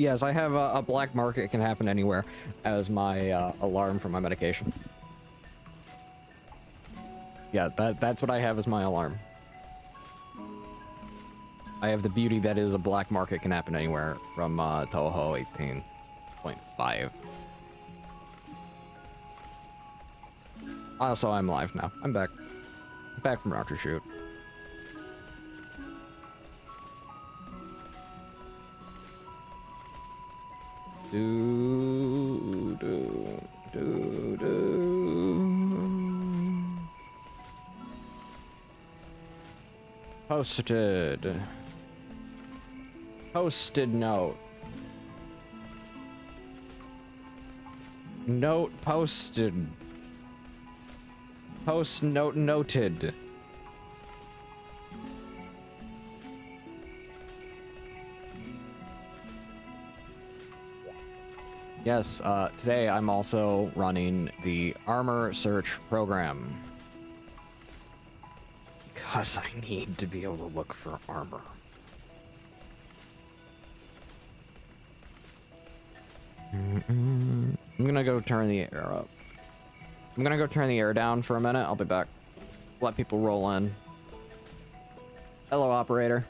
Yes, I have a black market can happen anywhere as my alarm for my medication. Yeah, that's what I have as my alarm. I have the beauty that is a black market can happen anywhere from Toho 18.5. Also, I'm live now. I'm back. Back from Rocker Shoot. Do, do, do, do. Posted. Posted note. Note posted. Post note noted. Yes, today I'm also running the armor search program. Because I need to be able to look for armor. I'm gonna go turn the air up. I'm gonna go turn the air down for a minute. I'll be back. Let people roll in. Hello, operator.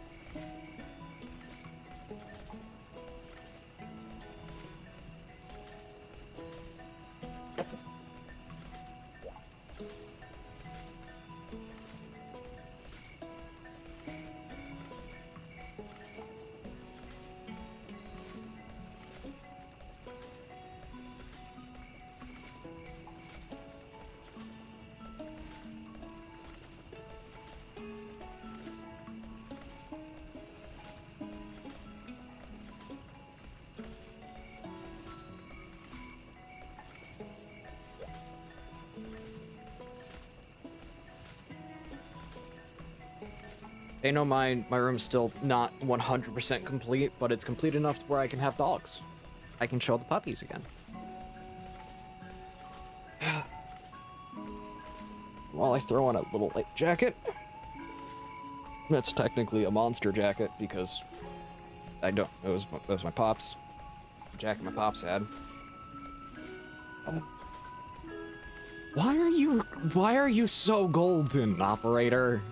They know my room's still not 100% complete, but it's complete enough to where I can have dogs. I can show the puppies again. While I throw on a little light jacket. That's technically a monster jacket because it was my pops. The jacket my pops had. Why are you so golden, operator?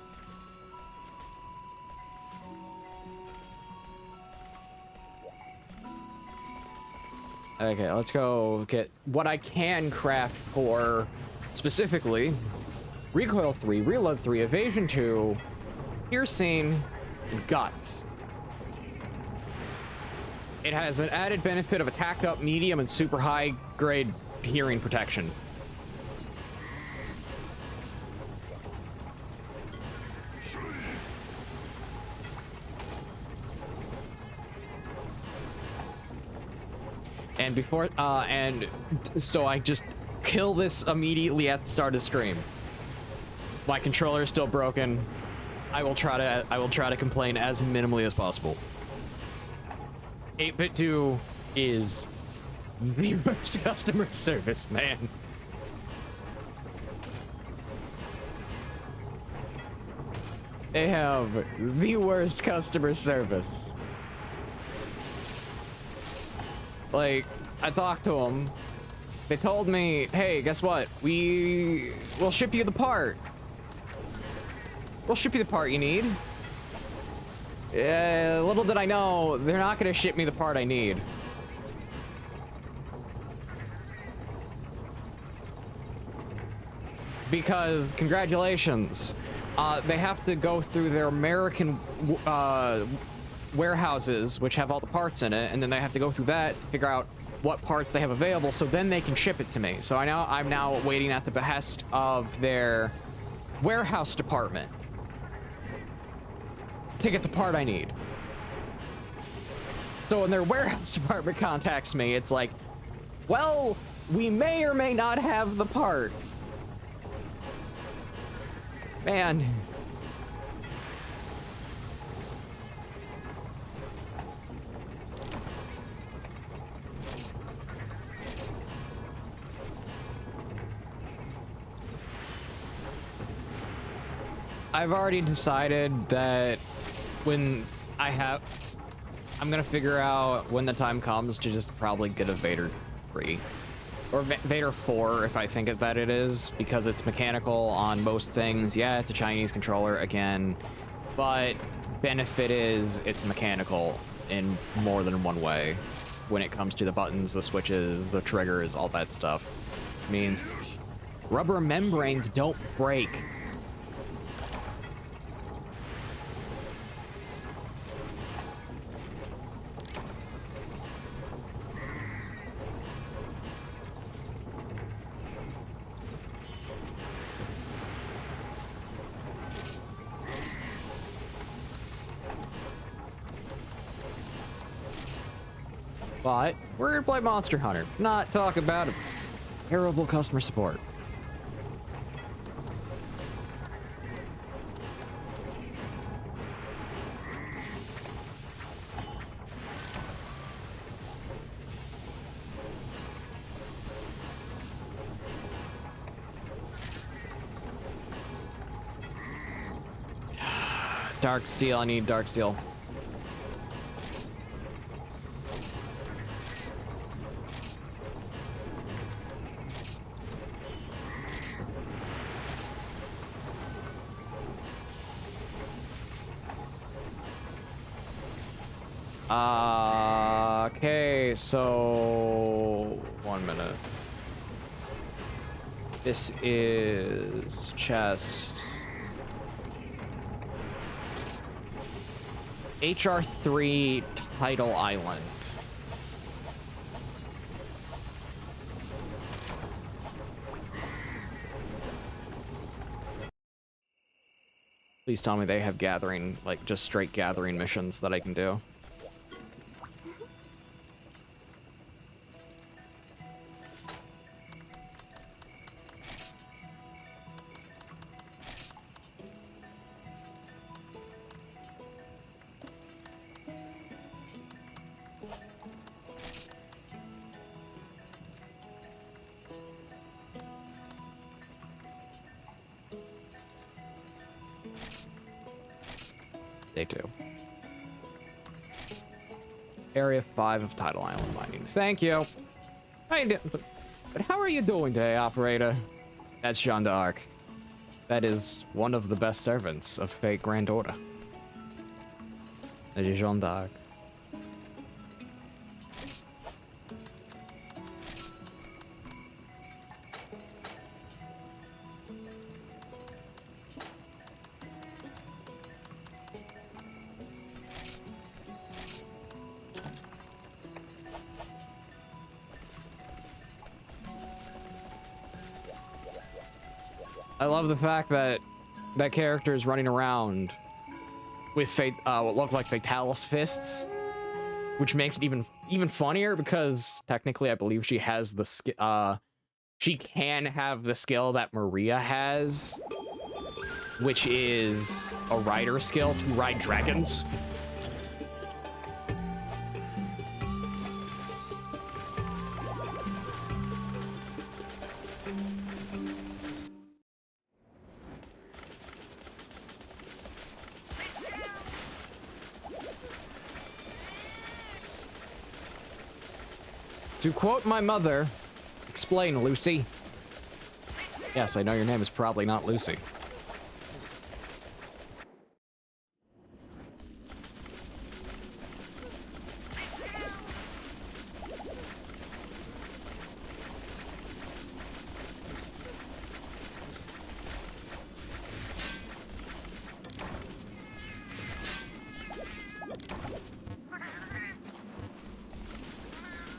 Okay, let's go get what I can craft for, specifically, Recoil 3, Reload 3, Evasion 2, Piercing, and Guts. It has an added benefit of attack up, medium, and super high grade hearing protection. And before, and so I just kill this immediately at the start of the stream. My controller is still broken. I will try to complain as minimally as possible. 8-bit 2 is the worst customer service, man. They have the worst customer service. Like, I talked to them. They told me, hey, guess what? We'll ship you the part. We'll ship you the part you need. Little did I know, they're not gonna ship me the part I need. Because, congratulations, they have to go through their American warehouses, which have all the parts in it, and then they have to go through that to figure out what parts they have available, so then they can ship it to me. So I'm now waiting at the behest of their warehouse department to get the part I need. So when their warehouse department contacts me, it's like, well, we may or may not have the part. Man. I've already decided that when I have I'm gonna figure out when the time comes to just probably get a Vader 3. Or Vader 4, if I think that it is, because it's mechanical on most things. Yeah, it's a Chinese controller, again, but benefit is it's mechanical in more than one way when it comes to the buttons, the switches, the triggers, all that stuff. Which means rubber membranes don't break. But we're gonna play Monster Hunter, not talk about a terrible customer support. Dark steel, I need dark steel. Okay, so 1 minute. This is chest. HR3 Tidal Island. Please tell me they have gathering, like just straight gathering missions that I can do. Day 2. Area 5 of Tidal Island mining. Thank you. But how are you doing today, operator? That's Jeanne d'Arc. That is one of the best servants of Fate Grand Order. That is Jeanne d'Arc. I love the fact that that character is running around with what look like Fatalis fists, which makes it even funnier because technically I believe she has the she can have the skill that Maria has, which is a rider skill to ride dragons. To quote my mother, explain, Lucy. Yes, I know your name is probably not Lucy.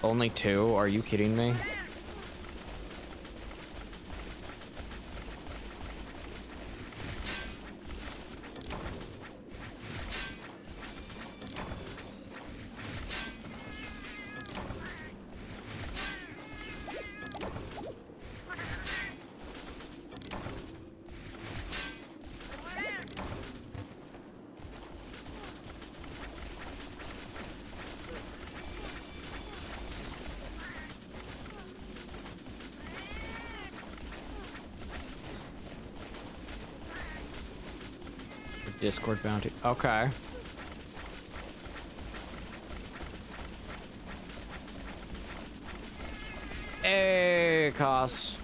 Only 2? Are you kidding me? Discord bounty. Okay. costs.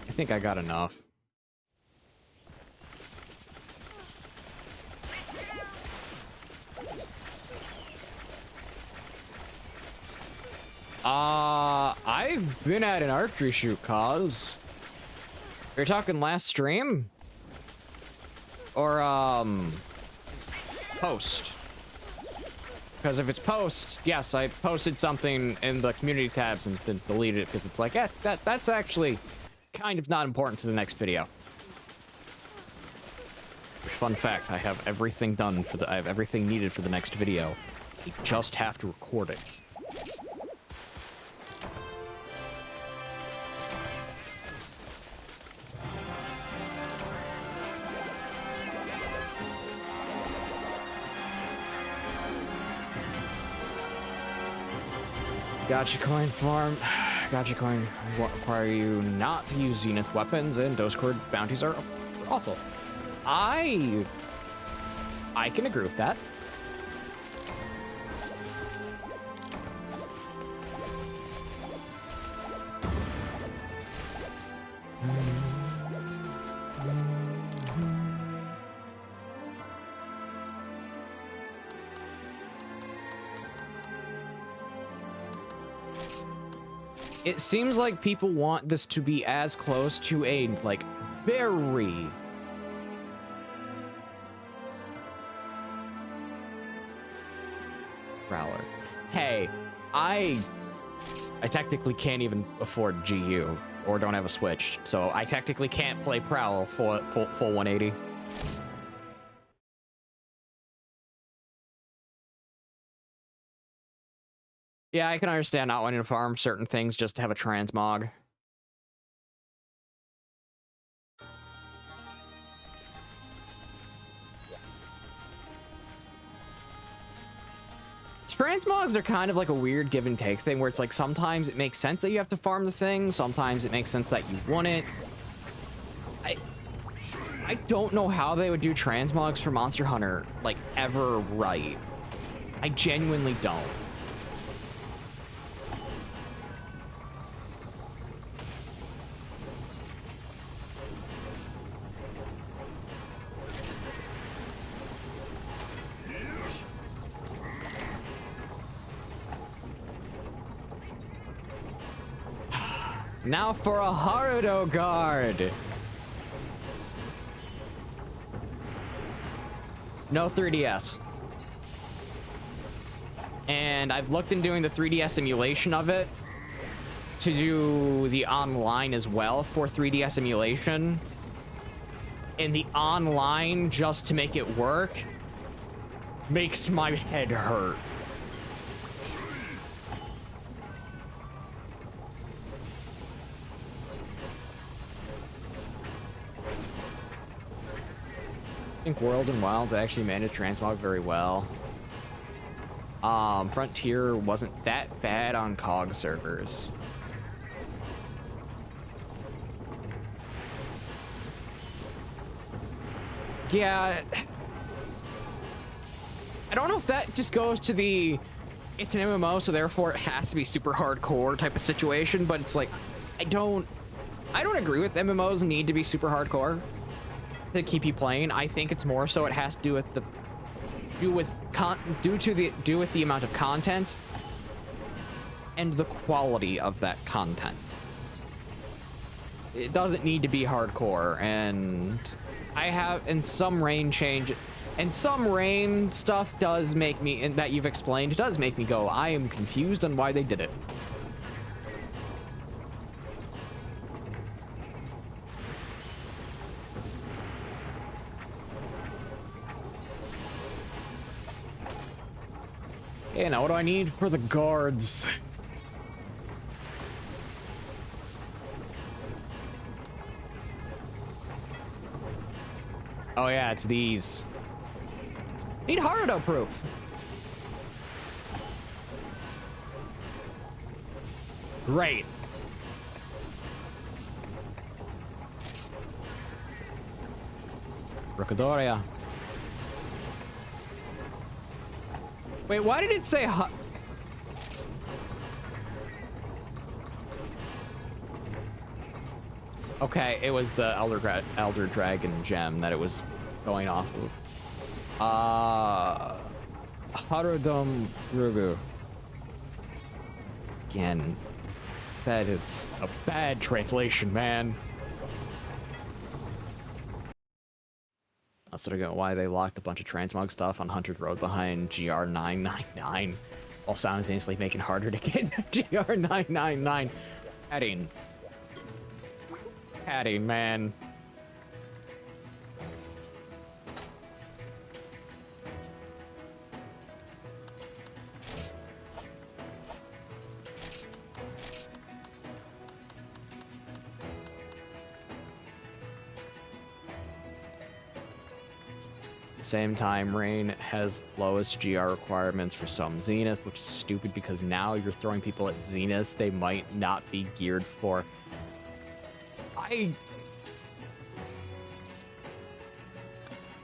I think I got enough. I've been at an archery shoot, cause you're talking last stream or post, because if it's post, yes, I posted something in the community tabs and then deleted it because it's like, yeah, that's actually kind of not important to the next video. Fun fact, I have everything done for I have everything needed for the next video. I just have to record it. Gotcha coin farm. Gotcha coin require you not to use zenith weapons, and those cord bounties are awful. I can agree with that. It seems like people want this to be as close to a, like, very Prowler. Hey, I technically can't even afford GU or don't have a Switch, so I technically can't play Prowl full 180. Yeah, I can understand not wanting to farm certain things just to have a transmog. Transmogs are kind of like a weird give and take thing where it's like sometimes it makes sense that you have to farm the thing, sometimes it makes sense that you want it. I don't know how they would do transmogs for Monster Hunter, like, ever right. I genuinely don't. Now for a Haruto guard. No 3DS. And I've looked in doing the 3DS emulation of it to do the online as well for 3DS emulation. And the online, just to make it work, makes my head hurt. I think World and Wild actually managed transmog very well. Frontier wasn't that bad on COG servers. Yeah, I don't know if that just goes to the it's an MMO, so therefore it has to be super hardcore type of situation, but it's like I don't agree with MMOs need to be super hardcore to keep you playing. I think it's more so it has to do with the the amount of content and the quality of that content. It doesn't need to be hardcore, and I have in some rain change and some rain stuff does make me, and that you've explained, does make me go, I am confused on why they did it. Okay, now what do I need for the guards? Oh yeah, it's these. Need Haruto proof. Great. Rockadoria. Wait, why did it say Okay, it was the Elder Dragon gem that it was going off of. Harudum Rugu. Again, that is a bad translation, man. That's sort of why they locked a bunch of transmog stuff on Hunter's Road behind GR999 while simultaneously making it harder to get GR999. Padding, man. Same time, Rain has lowest GR requirements for some Zenith, which is stupid because now you're throwing people at Zenith they might not be geared for.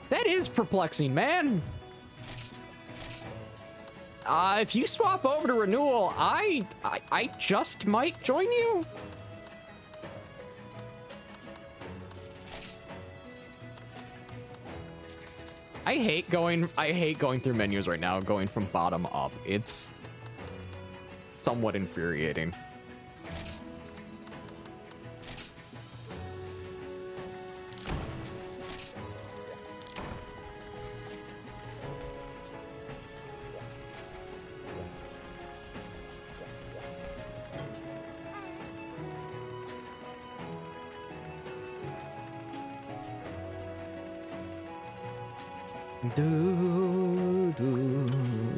That is perplexing, man. If you swap over to Renewal, I just might join you. I hate going through menus right now, going from bottom up. It's somewhat infuriating.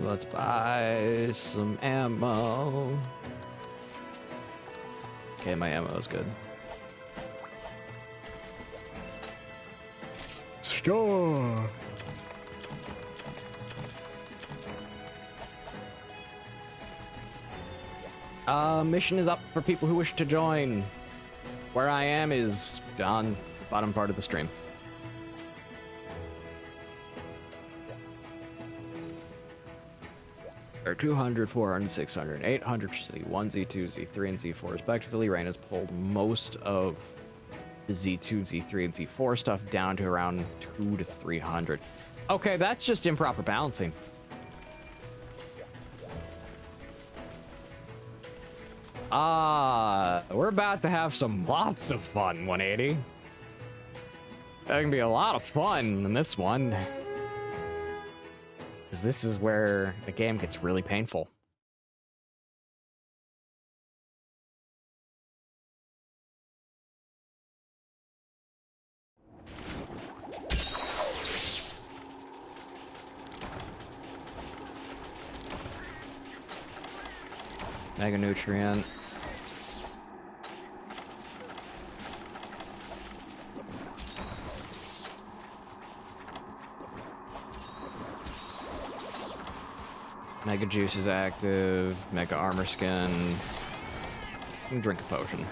Let's buy some ammo. Okay, my ammo is good. Store. Mission is up for people who wish to join. Where I am is on the bottom part of the stream. There are 200, 400, 600, 800 Z1, Z2, Z3, and Z4 respectively. Rain has pulled most of the Z2, Z3, and Z4 stuff down to around 200 to 300. Okay, that's just improper balancing. We're about to have lots of fun, 180. That can be a lot of fun in this one. Because this is where the game gets really painful. Mega Nutrient. Mega Juice is active. Mega Armor Skin. And drink a potion.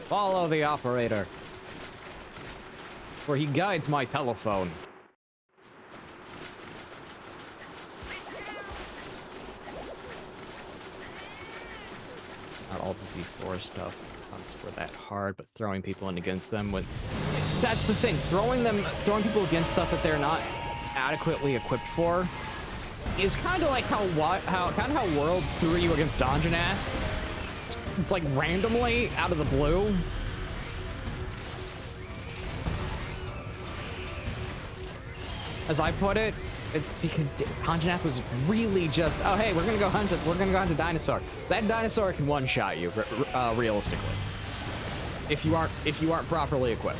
Follow the operator, for he guides my telephone. Not all the Z4 stuff were that hard, but throwing people in against them with... That's the thing, throwing people against stuff that they're not adequately equipped for is kind of like how World threw you against Donjanath. Like randomly out of the blue. As I put it, because Donjanath was really just, oh hey, we're gonna go hunt a dinosaur. That dinosaur can one-shot you, realistically, if you aren't properly equipped.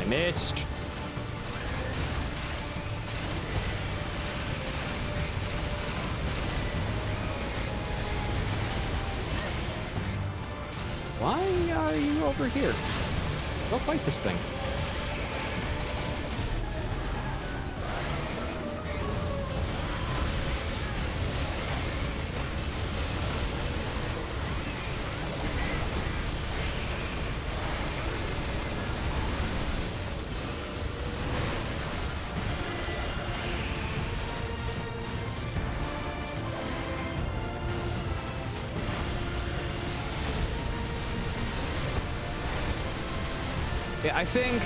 I missed. Why are you over here? Go fight this thing. Yeah, I think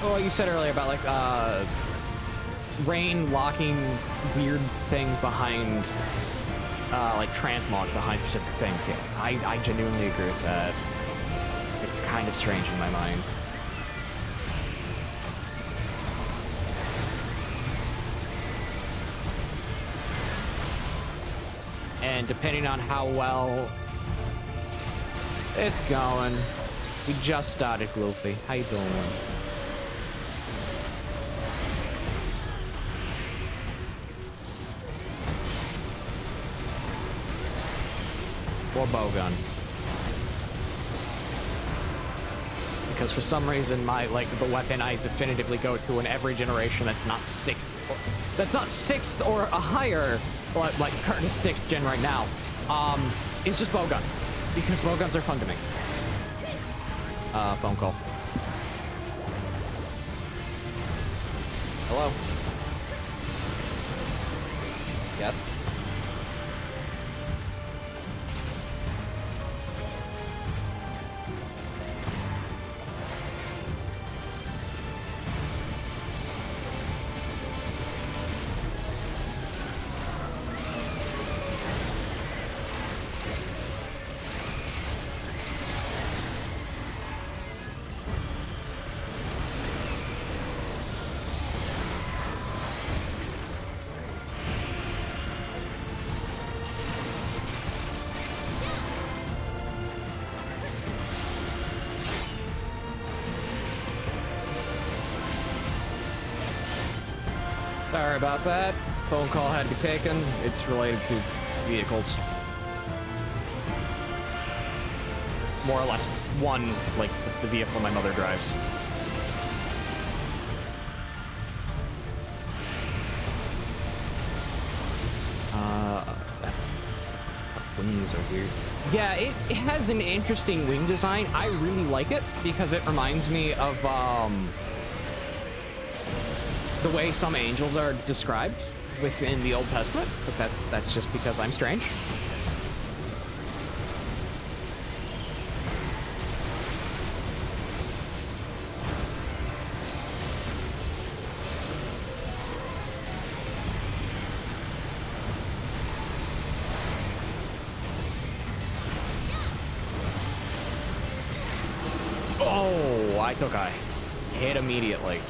what you said earlier about like Rain locking weird things behind like transmog behind specific things. Yeah, I genuinely agree with that. It's kind of strange in my mind. And depending on how well it's going. We just started, Gloopy. How you doing? Or bowgun. Because for some reason, the weapon I definitively go to in every generation that's not sixth or a higher, like current 6th gen right now, is just bowgun. Because bowguns are fun to me. Phone call. Hello? Yes? Sorry about that. Phone call had to be taken. It's related to vehicles. More or less one, like the vehicle my mother drives. Wings are weird. Yeah, it has an interesting wing design. I really like it because it reminds me of the way some angels are described within the Old Testament, but that's just because I'm strange. Oh, I took a hit immediately.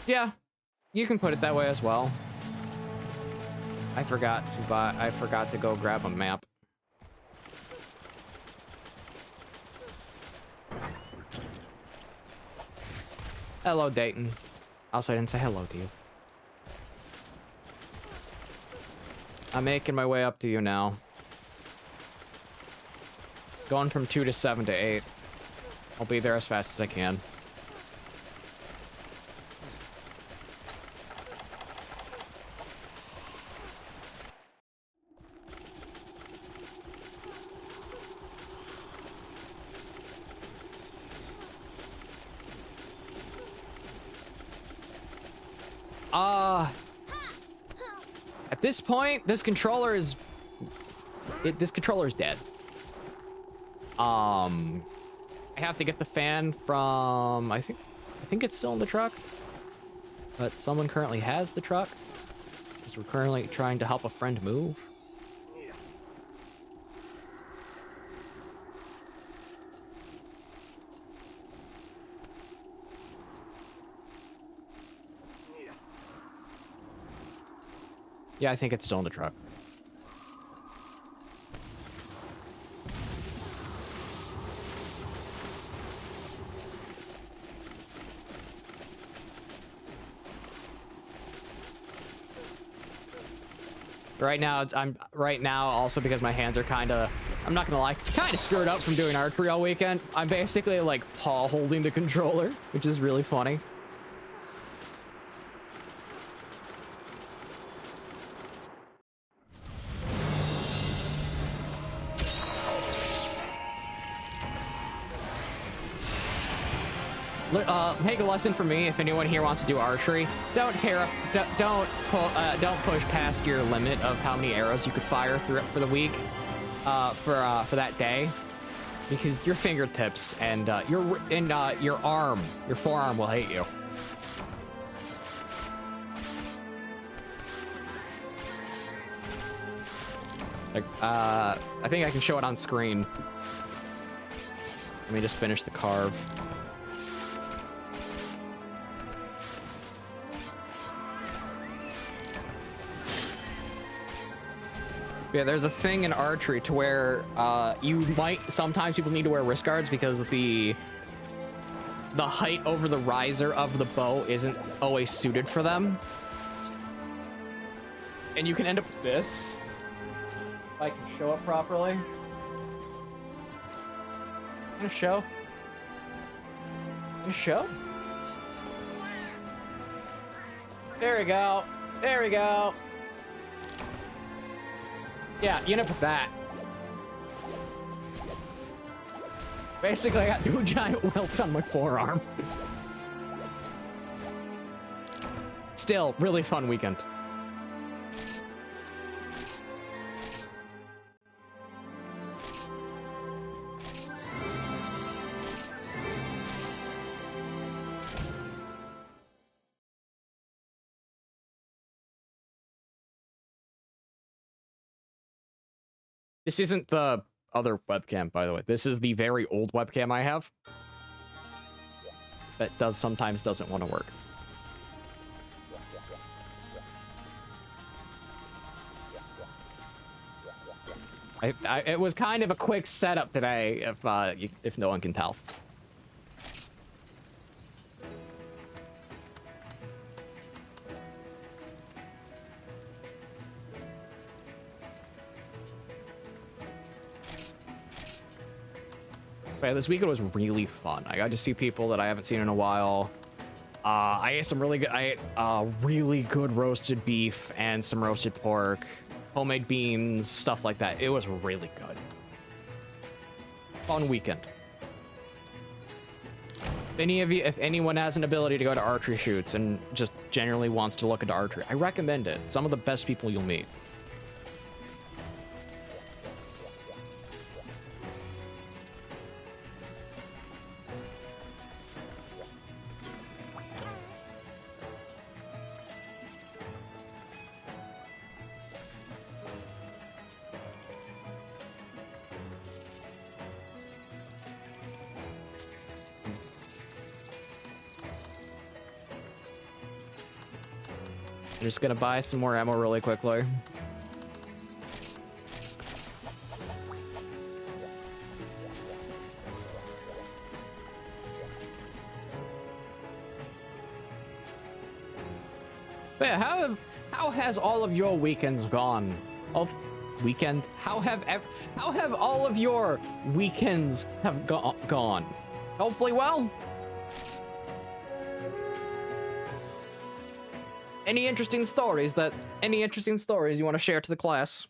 Yeah, you can put it that way as well. I forgot to go grab a map. Hello, Dayton. Also, I didn't say hello to you. I'm making my way up to you now. Going from 2 to 7 to 8. I'll be there as fast as I can. At this point, this controller is dead. I have to get the fan from, I think it's still in the truck, but someone currently has the truck, because we're currently trying to help a friend move. Yeah, I think it's still in the truck. Right now, right now also because my hands are kind of, I'm not gonna lie, kind of screwed up from doing archery all weekend. I'm basically like paw holding the controller, which is really funny. Take a lesson from me. If anyone here wants to do archery, don't push past your limit of how many arrows you could fire through for the week, for that day, because your fingertips and your arm, your forearm will hate you. Like, I think I can show it on screen. Let me just finish the carve. Yeah, there's a thing in archery to where sometimes people need to wear wrist guards because the height over the riser of the bow isn't always suited for them. And you can end up with this. If I can show it properly. Gonna show. There we go. There we go. Yeah, you end up with that. Basically, I got 2 giant welts on my forearm. Still, really fun weekend. This isn't the other webcam, by the way. This is the very old webcam I have. That sometimes doesn't want to work. It was kind of a quick setup today, if no one can tell. But this weekend was really fun. I got to see people that I haven't seen in a while. I ate some really good roasted beef and some roasted pork, homemade beans, stuff like that. It was really good. Fun weekend. If anyone has an ability to go to archery shoots and just generally wants to look into archery, I recommend it. Some of the best people you'll meet. I'm just gonna buy some more ammo really quickly. But yeah, how has all of your weekends gone? How have all of your weekends have gone? Hopefully well. Any interesting stories you want to share to the class?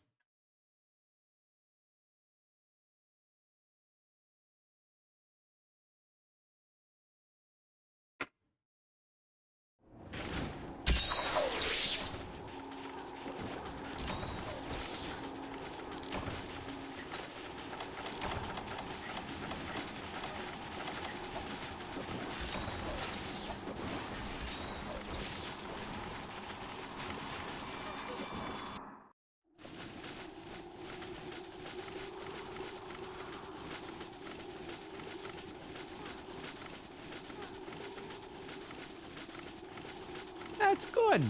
That's good.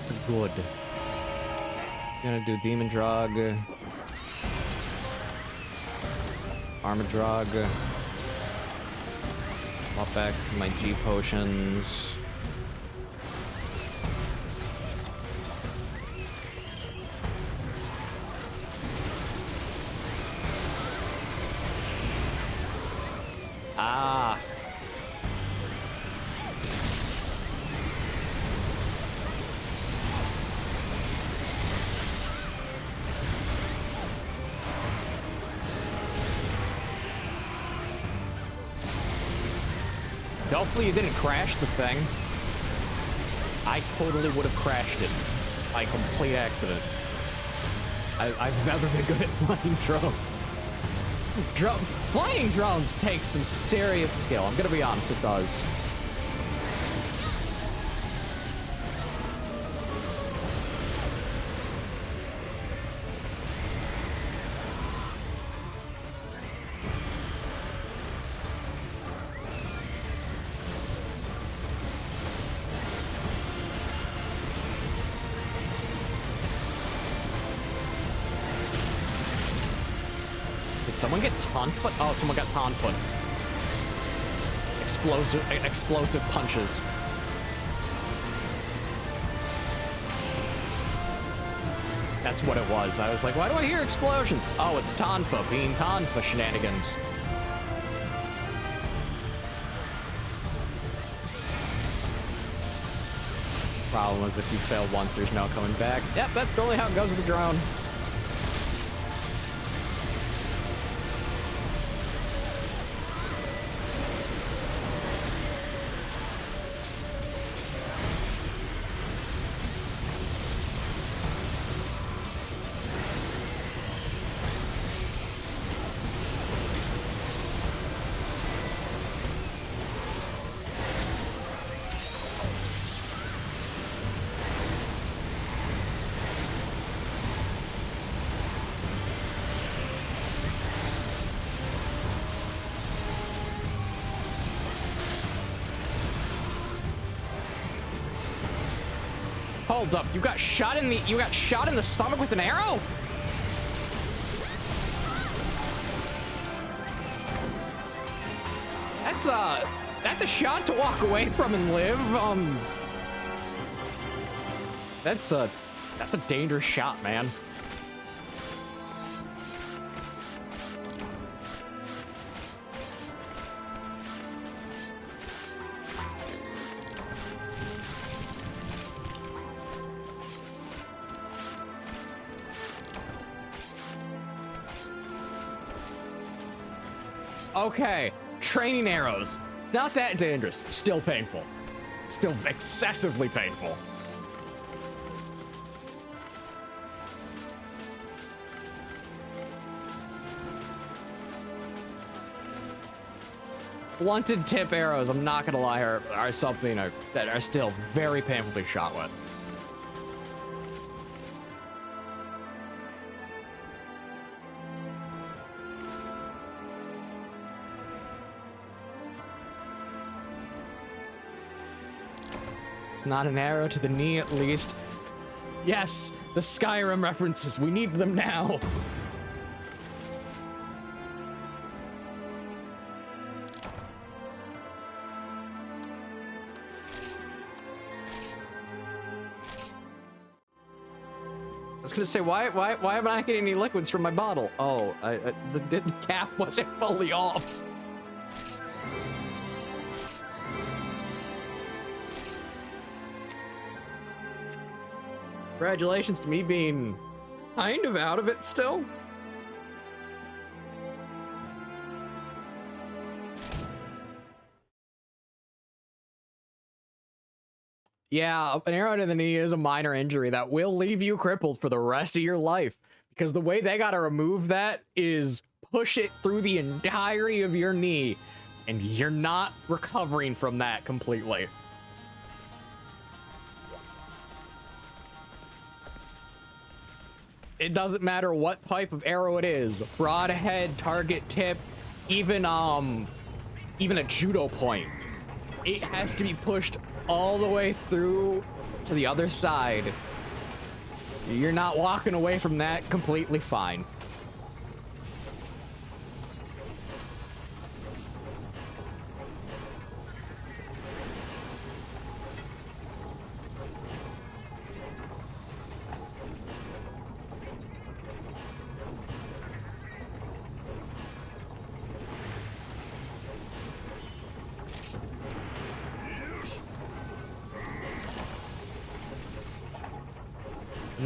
That's good. Gonna do Demon Drug. Armor Drug. Pop back to my G potions. Ah. Hopefully you didn't crash the thing. I totally would have crashed it by complete accident. I've never been good at flying drones. Flying drones takes some serious skill. I'm gonna be honest, it does. Someone get Tonfoot? Oh, someone got Tonfoot. Explosive punches. That's what it was. I was like, why do I hear explosions? Oh, it's Tonfa being Tonfa shenanigans. Problem is, if you fail once, there's no coming back. Yep, that's totally how it goes with the drone. Hold up, you got shot in the stomach with an arrow? That's a shot to walk away from and live. That's a dangerous shot, man. Okay, training arrows. Not that dangerous. Still painful. Still excessively painful. Blunted tip arrows, I'm not gonna lie, are something that are still very painful to be shot with. Not an arrow to the knee, at least. Yes, the Skyrim references. We need them now. I was gonna say, why am I not getting any liquids from my bottle? Oh, the cap wasn't fully off. Congratulations to me being kind of out of it still. Yeah, an arrow to the knee is a minor injury that will leave you crippled for the rest of your life. Because the way they gotta remove that is push it through the entirety of your knee, and you're not recovering from that completely. It doesn't matter what type of arrow it is. Broadhead, target tip, even a judo point. It has to be pushed all the way through to the other side. You're not walking away from that completely fine.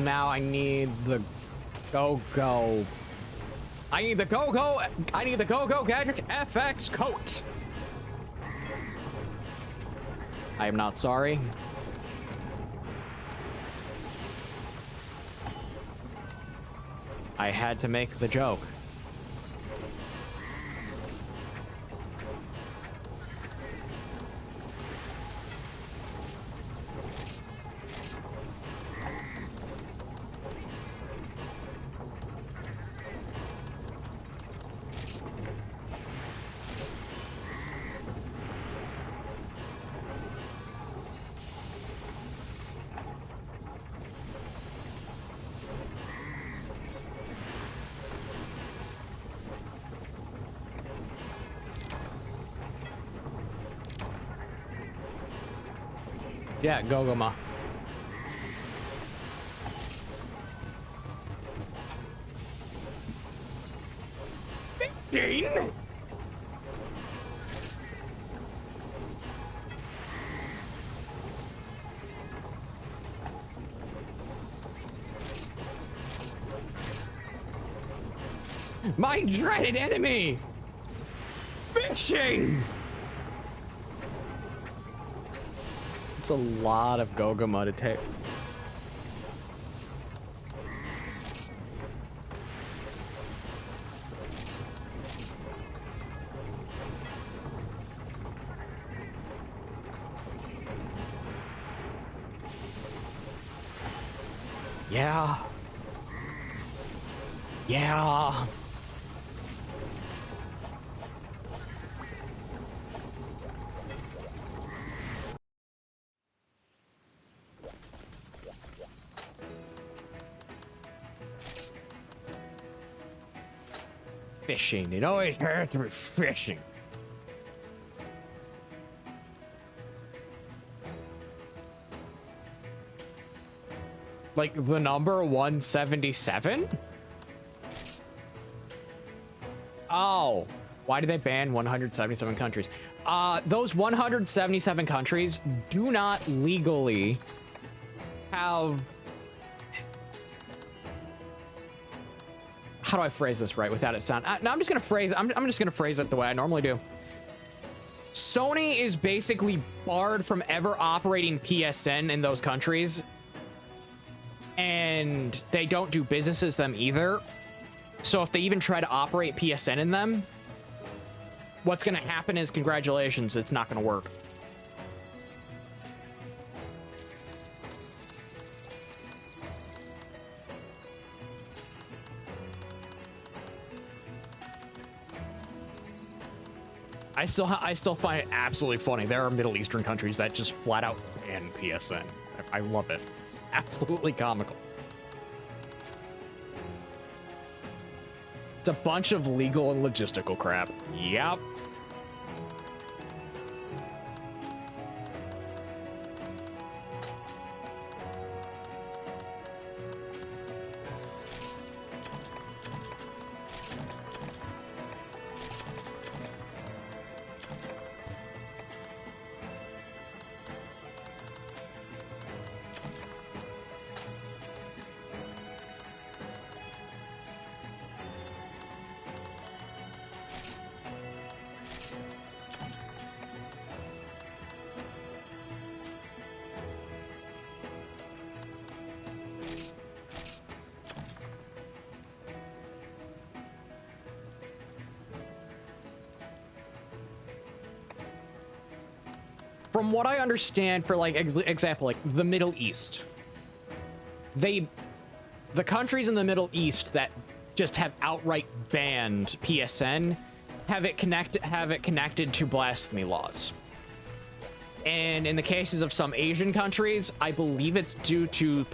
Now I need the go-go. I need the go-go. I need the go-go gadget FX coat. I am not sorry. I had to make the joke. Yeah, go, ma. My dreaded enemy! Fishing! It's a lot of Gogama to take. Yeah. Yeah. Fishing. It always hurts to be fishing. Like the number 177? Oh, why did they ban 177 countries? Those 177 countries do not legally have... How do I phrase this right without it sound? No, I'm just gonna phrase. I'm just gonna phrase it the way I normally do. Sony is basically barred from ever operating PSN in those countries, and they don't do business as them either. So if they even try to operate PSN in them, what's gonna happen is congratulations, it's not gonna work. I still find it absolutely funny. There are Middle Eastern countries that just flat out ban PSN. I love it. It's absolutely comical. It's a bunch of legal and logistical crap. Yep. From what I understand, for like example, like the Middle East, the countries in the Middle East that just have outright banned PSN have it connected to blasphemy laws. And in the cases of some Asian countries, I believe it's due to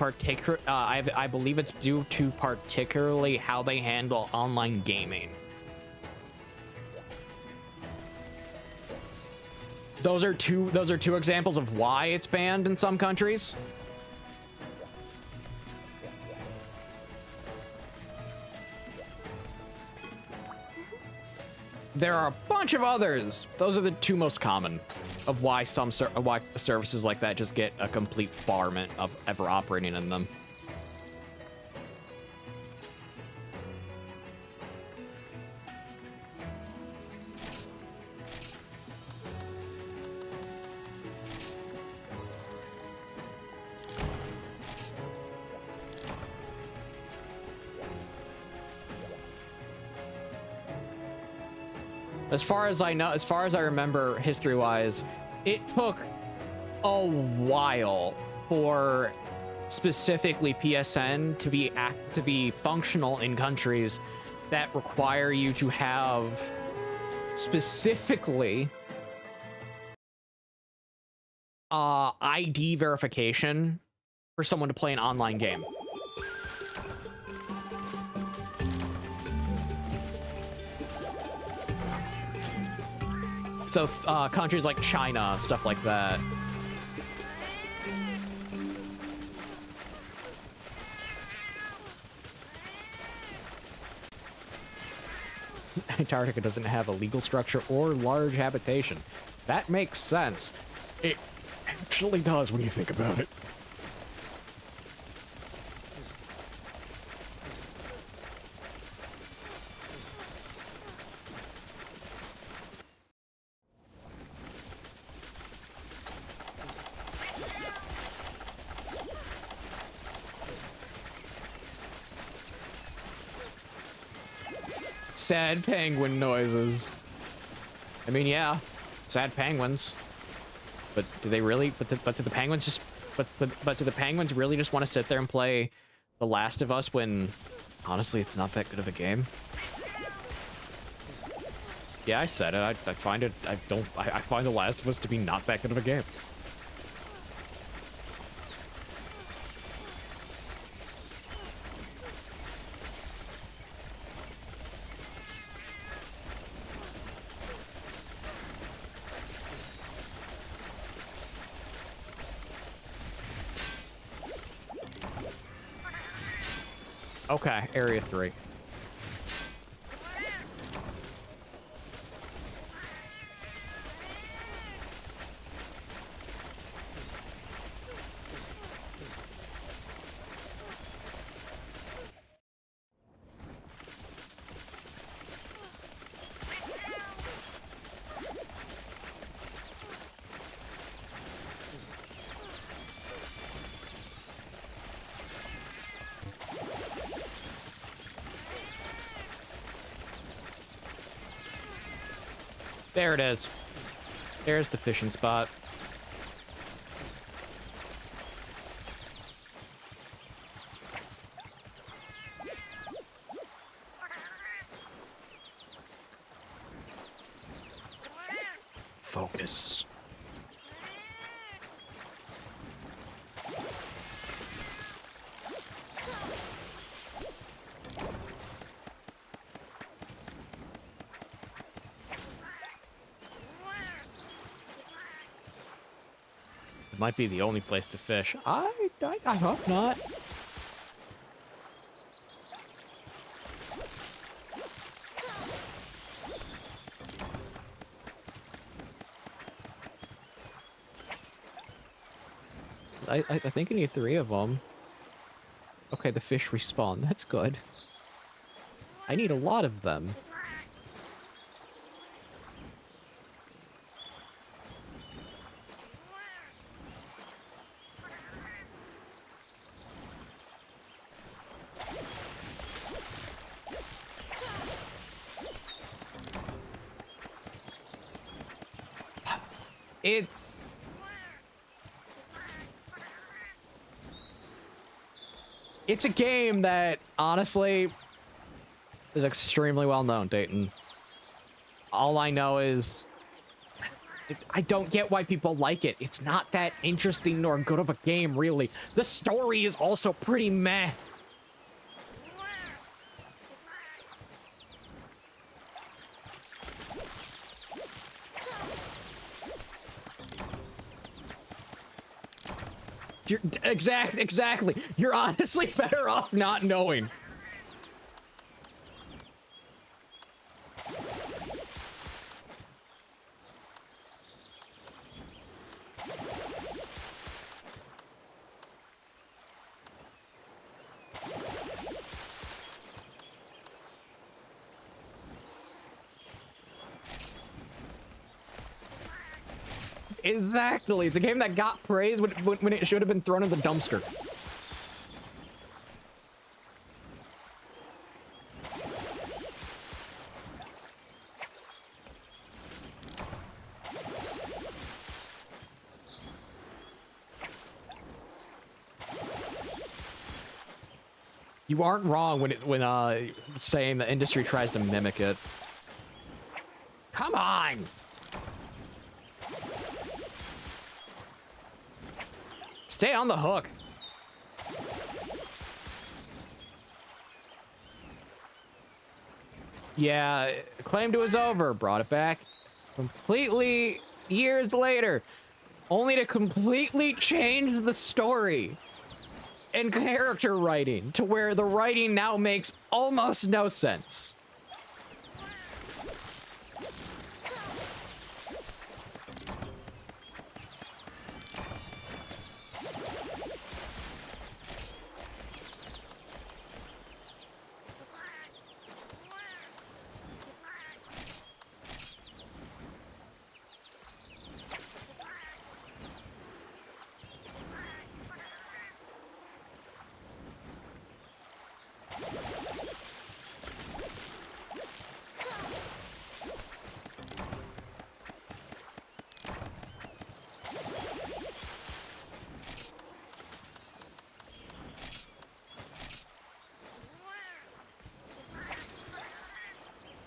I believe it's due to particularly how they handle online gaming. Those are two examples of why it's banned in some countries. There are a bunch of others. Those are the two most common of why why services like that just get a complete barment of ever operating in them. As far as I know, as far as I remember history-wise, it took a while for specifically PSN to be functional in countries that require you to have specifically ID verification for someone to play an online game. So countries like China, stuff like that. Antarctica doesn't have a legal structure or large habitation. That makes sense. It actually does when you think about it. Sad penguin noises. I mean, yeah, sad penguins. But do they really? But do the penguins just? But do the penguins really just want to sit there and play The Last of Us when, honestly, it's not that good of a game? Yeah, I said it. I find it. I find The Last of Us to be not that good of a game. Okay, Area 3. There it is. There's the fishing spot. Focus. It might be the only place to fish. I hope not. I think you need 3 of them. Okay, the fish respawn. That's good. I need a lot of them. It's a game that, honestly, is extremely well known, Dayton. All I know is I don't get why people like it. It's not that interesting nor good of a game, really. The story is also pretty meh. Exactly. You're honestly better off not knowing. Exactly. It's a game that got praise when it should have been thrown in the dumpster. You aren't wrong when saying the industry tries to mimic it. Come on. Stay on the hook. Yeah, claimed it was over, brought it back completely years later, only to completely change the story and character writing to where the writing now makes almost no sense.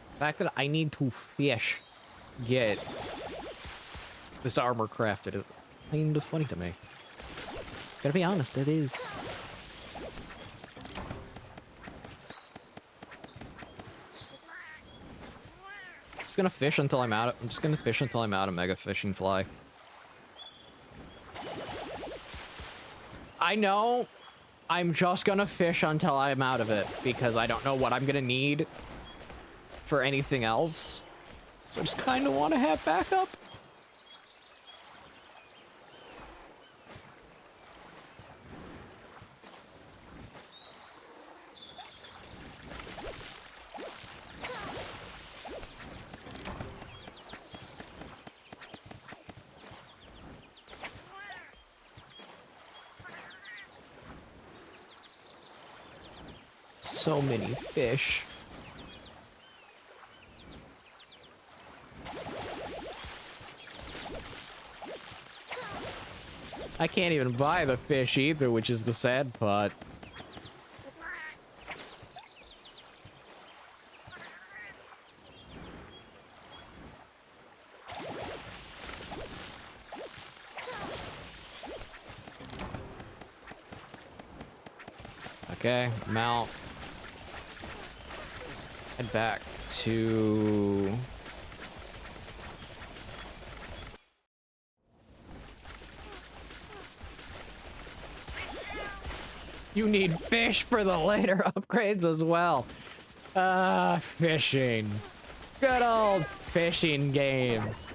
The fact that I need to fish get this armor crafted is kind of funny to me. Gotta be honest, it is. Just gonna fish until I'm out of, I'm just gonna fish until I'm out of Mega Fishing Fly. I know I'm just gonna fish until I'm out of it because I don't know what I'm gonna need for anything else, so I just kind of want to have backup. So many fish. I can't even buy the fish either, which is the sad part. Okay, I'm out. Head back to... You need fish for the later upgrades as well. Fishing. Good old fishing games.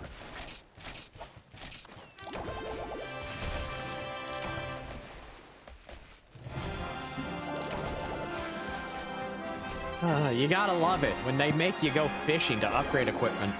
You gotta love it when they make you go fishing to upgrade equipment.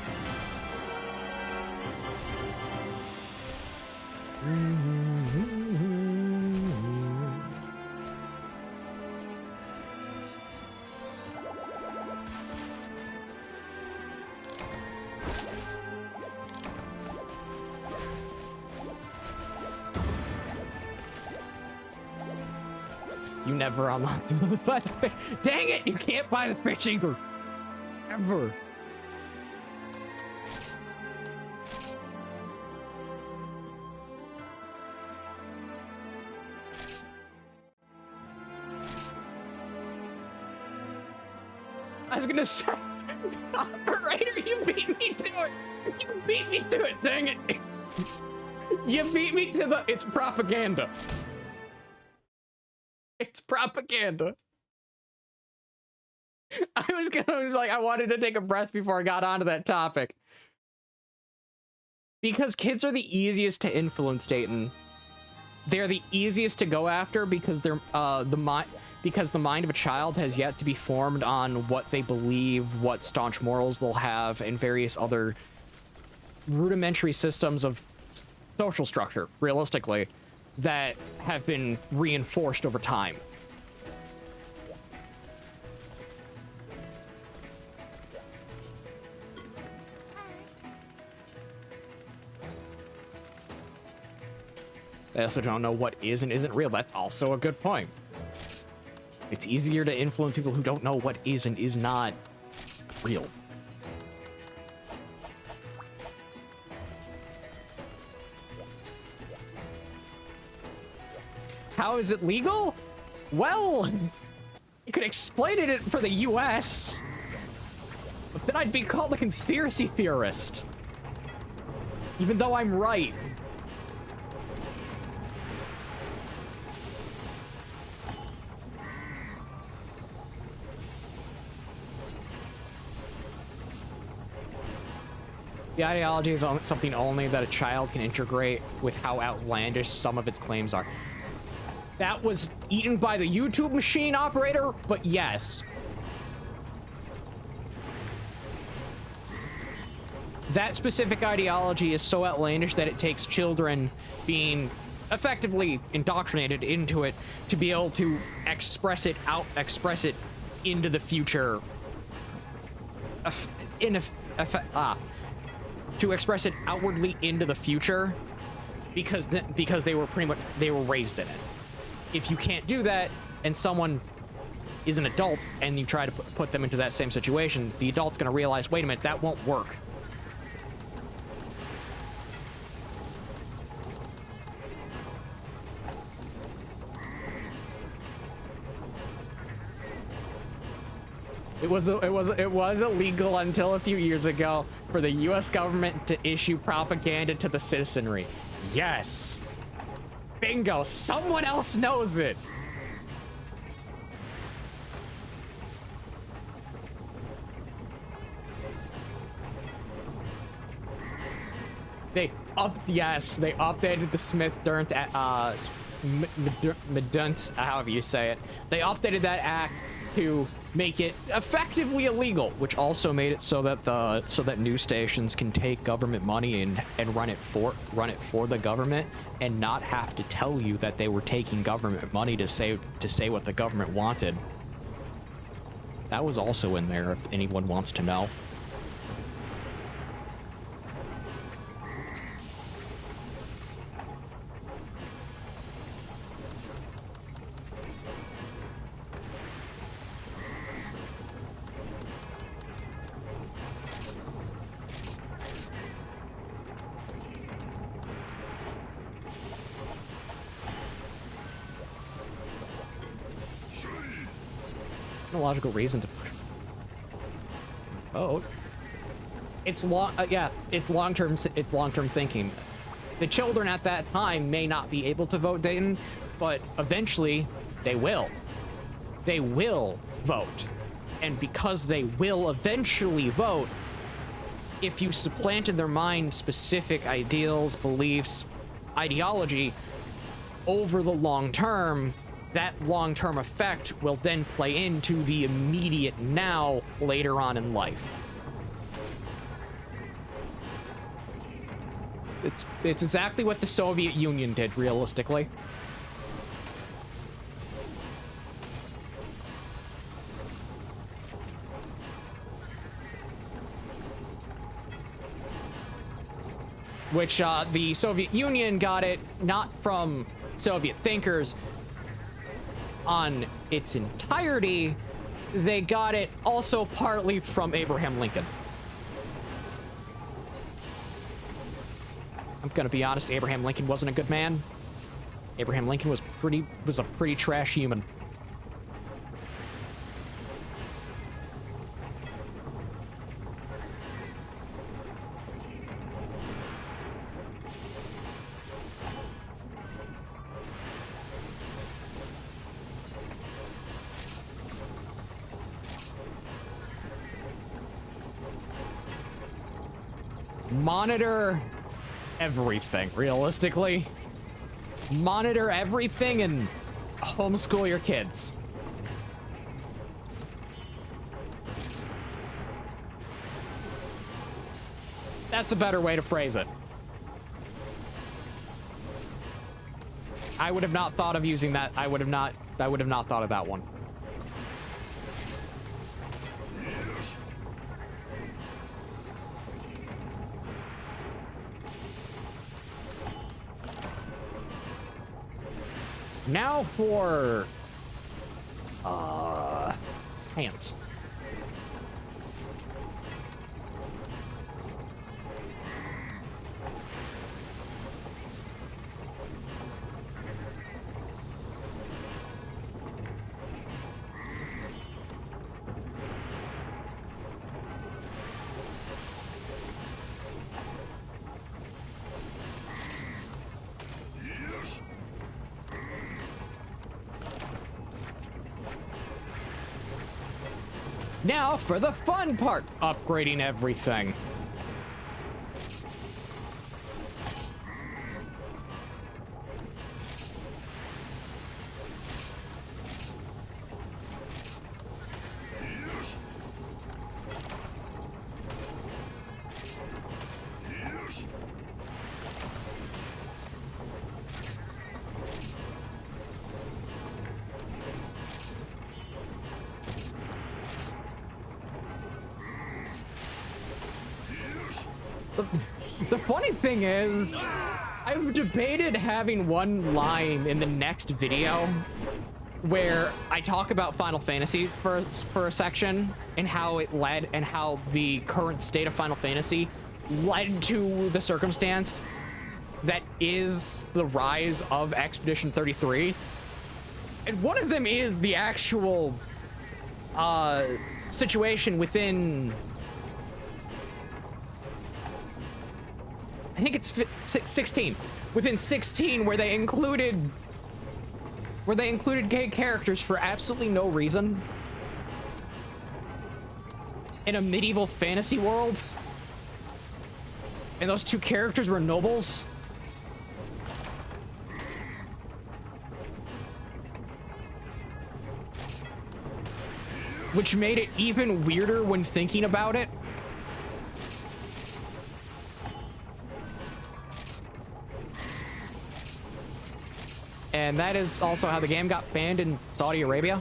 You never unlocked them. Buy the fish. Dang it! You can't buy the fish either. Ever. I was gonna say, operator, you beat me to it. You beat me to it, dang it. You beat me to the, it's propaganda. It's propaganda. I wanted to take a breath before I got onto that topic. Because kids are the easiest to influence, Dayton. They're the easiest to go after because they're because the mind of a child has yet to be formed on what they believe, what staunch morals they'll have, and various other rudimentary systems of social structure, realistically, that have been reinforced over time. They also don't know what is and isn't real. That's also a good point. It's easier to influence people who don't know what is and is not real. How is it legal? Well, you could explain it for the US, but then I'd be called a conspiracy theorist, even though I'm right. The ideology is something only that a child can integrate with how outlandish some of its claims are. That was eaten by the YouTube machine, operator, but yes. That specific ideology is so outlandish that it takes children being effectively indoctrinated into it to be able to express it into the future. To express it outwardly into the future because they were raised in it. If you can't do that and someone is an adult and you try to put them into that same situation, the adult's going to realize, wait a minute, that won't work. It was illegal until a few years ago for the US government to issue propaganda to the citizenry. Yes. Bingo, someone else knows it. They updated the Smith-Durnt, however you say it. They updated that act to make it effectively illegal, which also made it so that news stations can take government money and run it for the government and not have to tell you that they were taking government money to say what the government wanted. That was also in there if anyone wants to know. Logical reason to vote. It's long-term thinking. The children at that time may not be able to vote, Dayton, but eventually they will. They will vote. And because they will eventually vote, if you supplant in their mind specific ideals, beliefs, ideology over the long term, that long-term effect will then play into the immediate now later on in life. It's exactly what the Soviet Union did, realistically. Which the Soviet Union got it not from Soviet thinkers on its entirety, they got it also partly from Abraham Lincoln. I'm gonna be honest, Abraham Lincoln wasn't a good man. Abraham Lincoln was a pretty trash human. Monitor everything, realistically. Monitor everything and homeschool your kids. That's a better way to phrase it. I would have not thought of using that. I would have not thought of that one. Now for pants. Now for the fun part, upgrading everything. The funny thing is, I've debated having one line in the next video where I talk about Final Fantasy for a section and how it led and how the current state of Final Fantasy led to the circumstance that is the rise of Expedition 33. And one of them is the actual situation within, I think it's 16. Within 16, where they included gay characters for absolutely no reason in a medieval fantasy world. And those two characters were nobles. Which made it even weirder when thinking about it. And that is also how the game got banned in Saudi Arabia.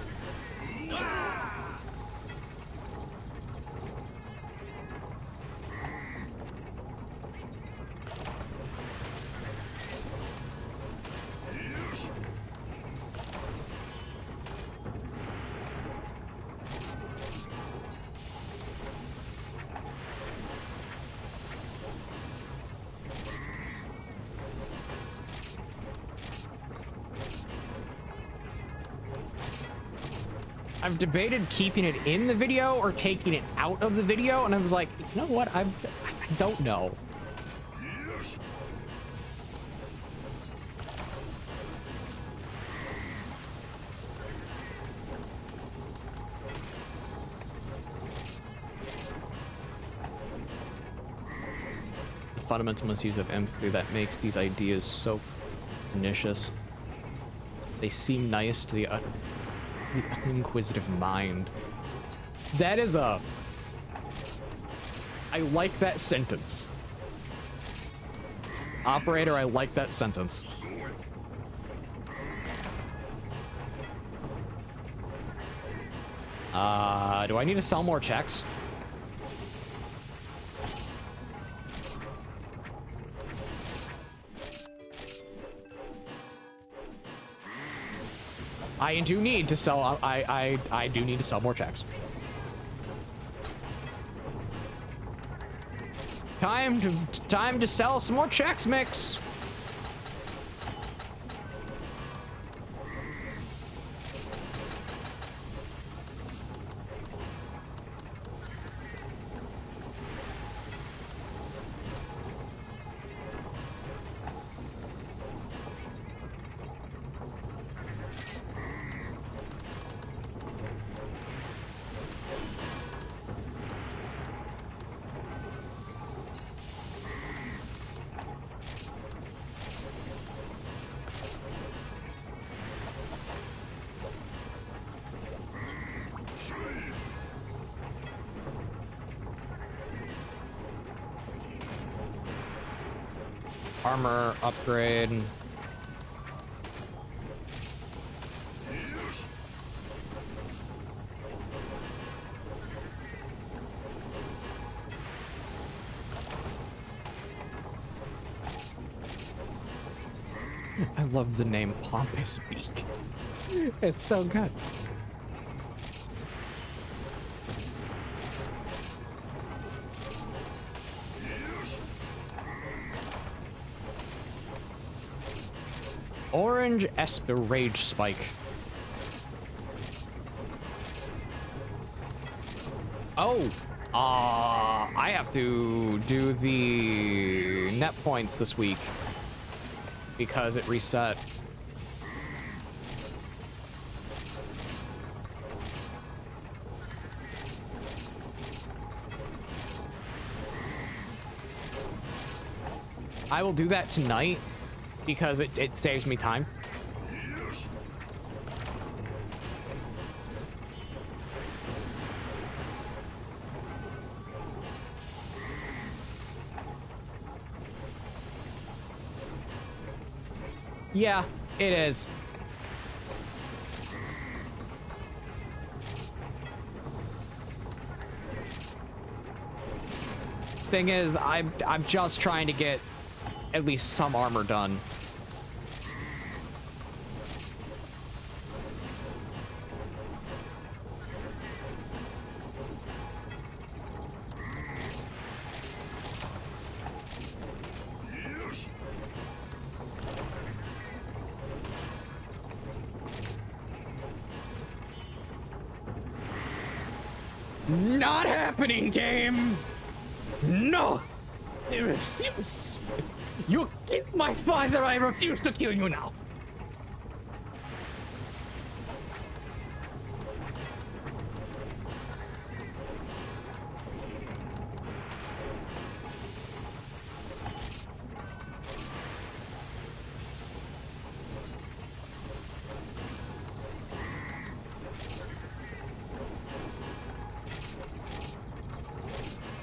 I've debated keeping it in the video or taking it out of the video, and I was like, you know what? I don't know. The fundamental misuse of empathy that makes these ideas so pernicious. They seem nice to the inquisitive mind. That is I like that sentence. Operator, I like that sentence. Do I need to sell more checks? I do need to sell. I do need to sell more checks. Time to sell some more checks, Mix. Armor upgrade. I love the name Pompous Beak. It's so good. Orange Esper Rage Spike. Oh, I have to do the net points this week because it reset. I will do that tonight because it saves me time. Yeah, it is. Thing is, I'm just trying to get at least some armor done. Not happening, game! No! I refuse! You killed my father, I refuse to kill you now!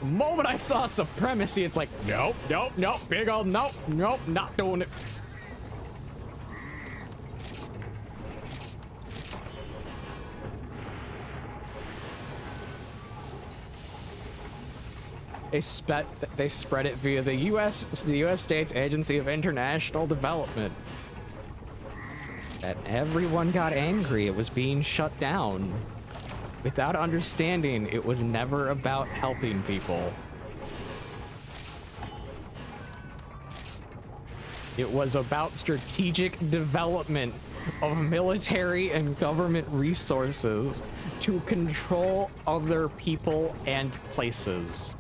The moment I saw supremacy, it's like, nope, nope, nope, big old nope, nope, not doing it. They spread it via the U.S. States Agency of International Development. And everyone got angry. It was being shut down. Without understanding, it was never about helping people. It was about strategic development of military and government resources to control other people and places.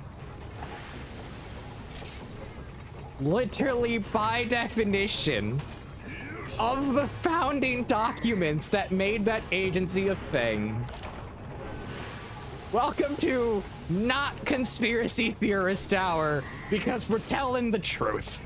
Literally, by definition, of the founding documents that made that agency a thing. Welcome to not conspiracy theorist hour, because we're telling the truth.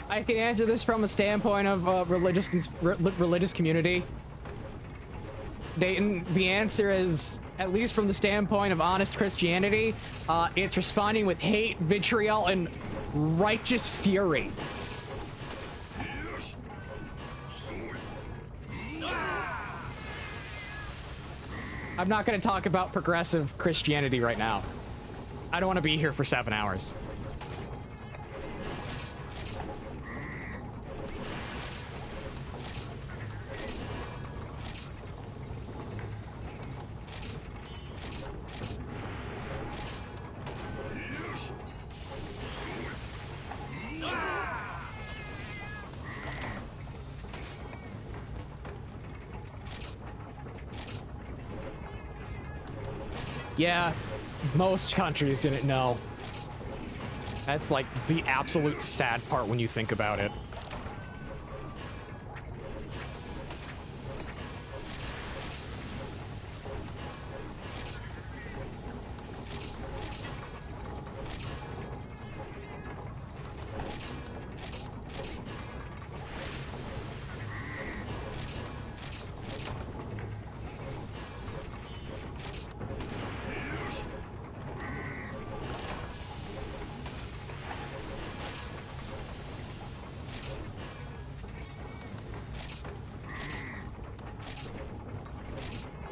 I can answer this from a standpoint of religious community. The answer is, at least from the standpoint of honest Christianity, it's responding with hate, vitriol, and righteous fury. I'm not going to talk about progressive Christianity right now. I don't want to be here for 7 hours. Yeah, most countries didn't know. That's like the absolute sad part when you think about it.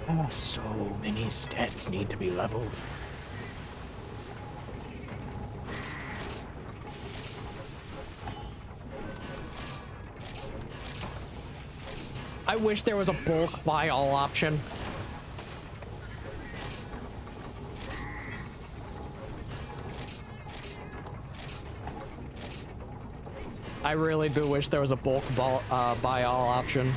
Oh, so many stats need to be leveled. I wish there was a bulk buy all option. I really do wish there was a bulk buy all option.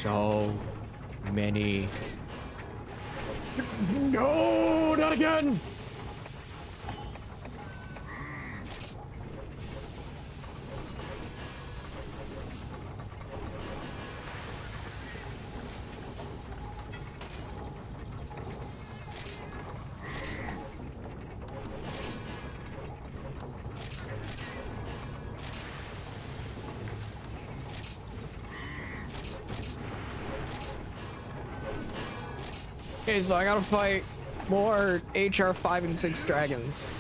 So many. No, not again. Okay, so I gotta fight more HR 5 and 6 dragons.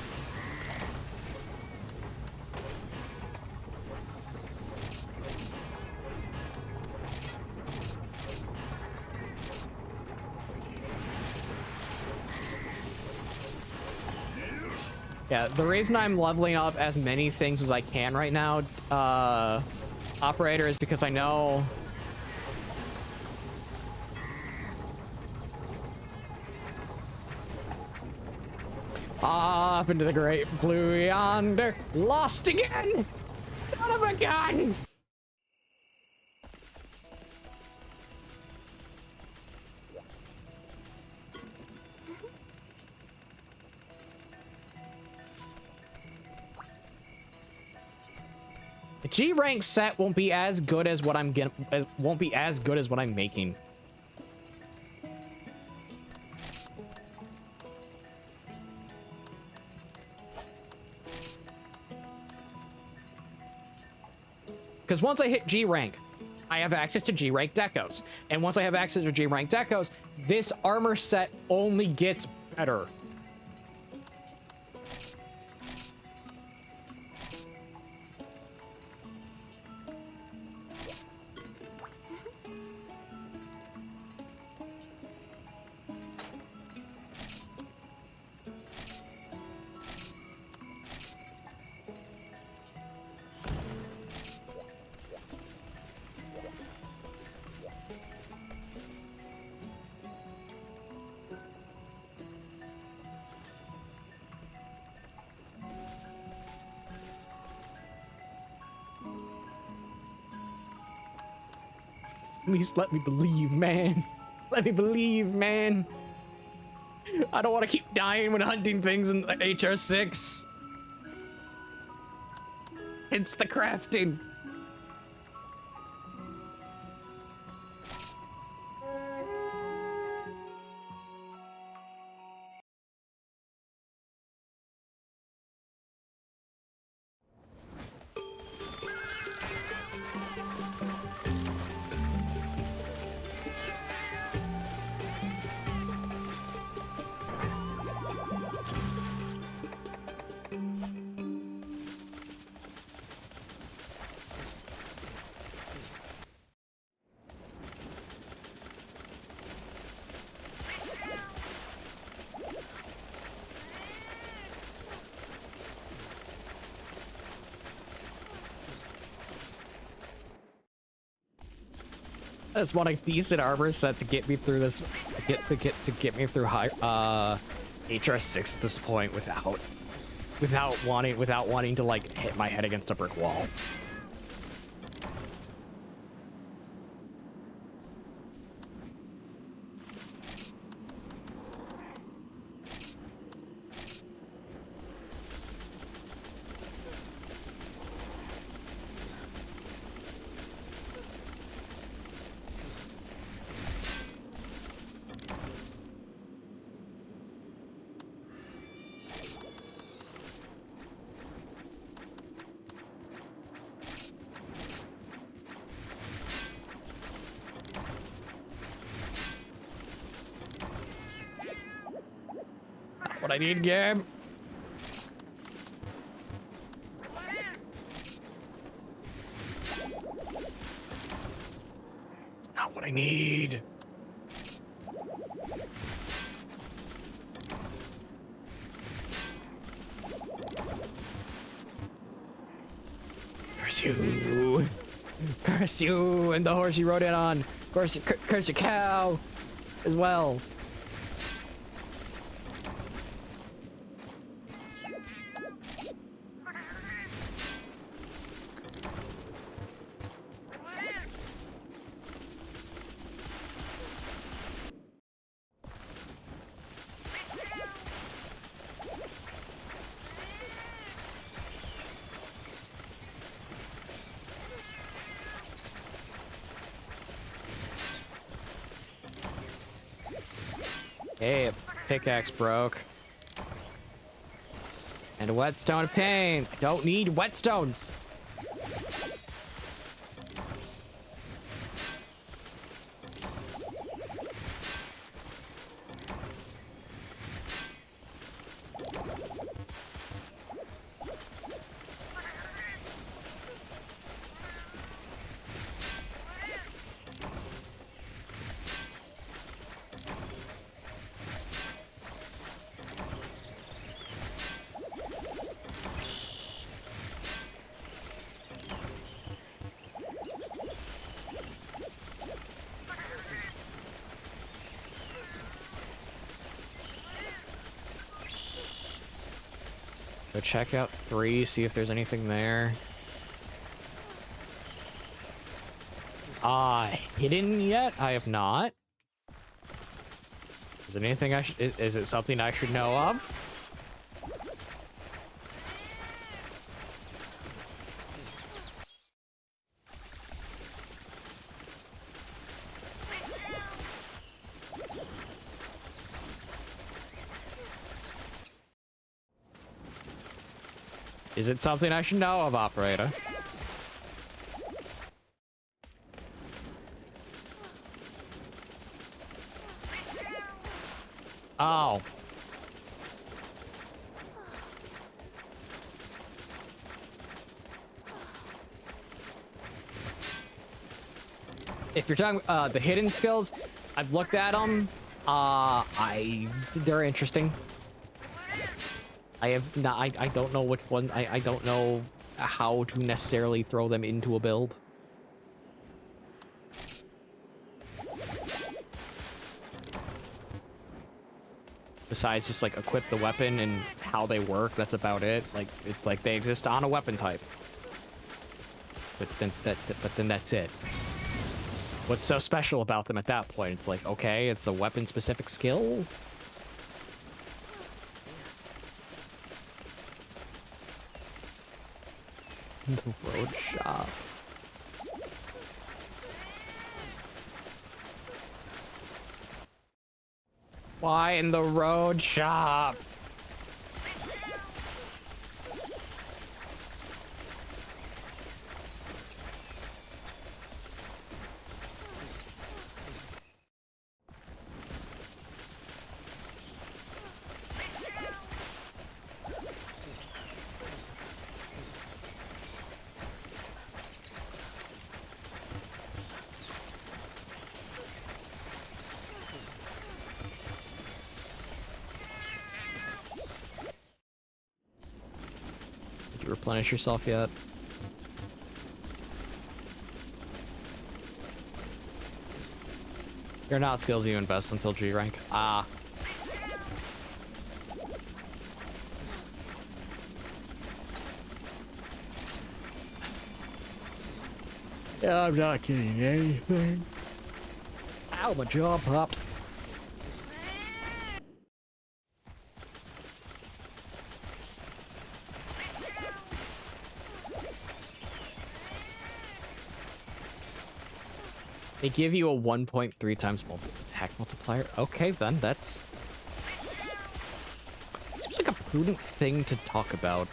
Yeah, the reason I'm leveling up as many things as I can right now, operator, is because I know up into the great blue yonder. Lost again! Son of a gun! The G rank set won't be as good as what I'm getting. Won't be as good as what I'm making. Because once I hit G rank, I have access to G rank decos. And once I have access to G rank decos, this armor set only gets better. At least let me believe, man. Let me believe, man. I don't want to keep dying when hunting things in HR6. It's the crafting. I just want a decent armor set to get me through this, to get me through high HR6 at this point without wanting to like hit my head against a brick wall. What I need, game. It's not what I need. Curse you. Curse you and the horse you rode in on. Curse your cow as well. Hey, pickaxe broke. And a whetstone obtained. I don't need whetstones. Go check out 3, see if there's anything there. Hidden yet? I have not. Is it anything is it something I should know of? Is it something I should know of, operator? Oh. If you're talking the hidden skills, I've looked at them. They're interesting. I have not. I don't know which one. I don't know how to necessarily throw them into a build. Besides just like equip the weapon and how they work, that's about it. Like it's like they exist on a weapon type. But then that's it. What's so special about them at that point? It's like, okay, it's a weapon specific skill. The road shop. Why in the road shop? Replenish yourself yet? You're not skills you invest until G rank. Ah. Yeah, I'm not getting anything. Ow, my jaw popped. They give you a 1.3 times attack multiplier. Okay, then that's seems like a prudent thing to talk about.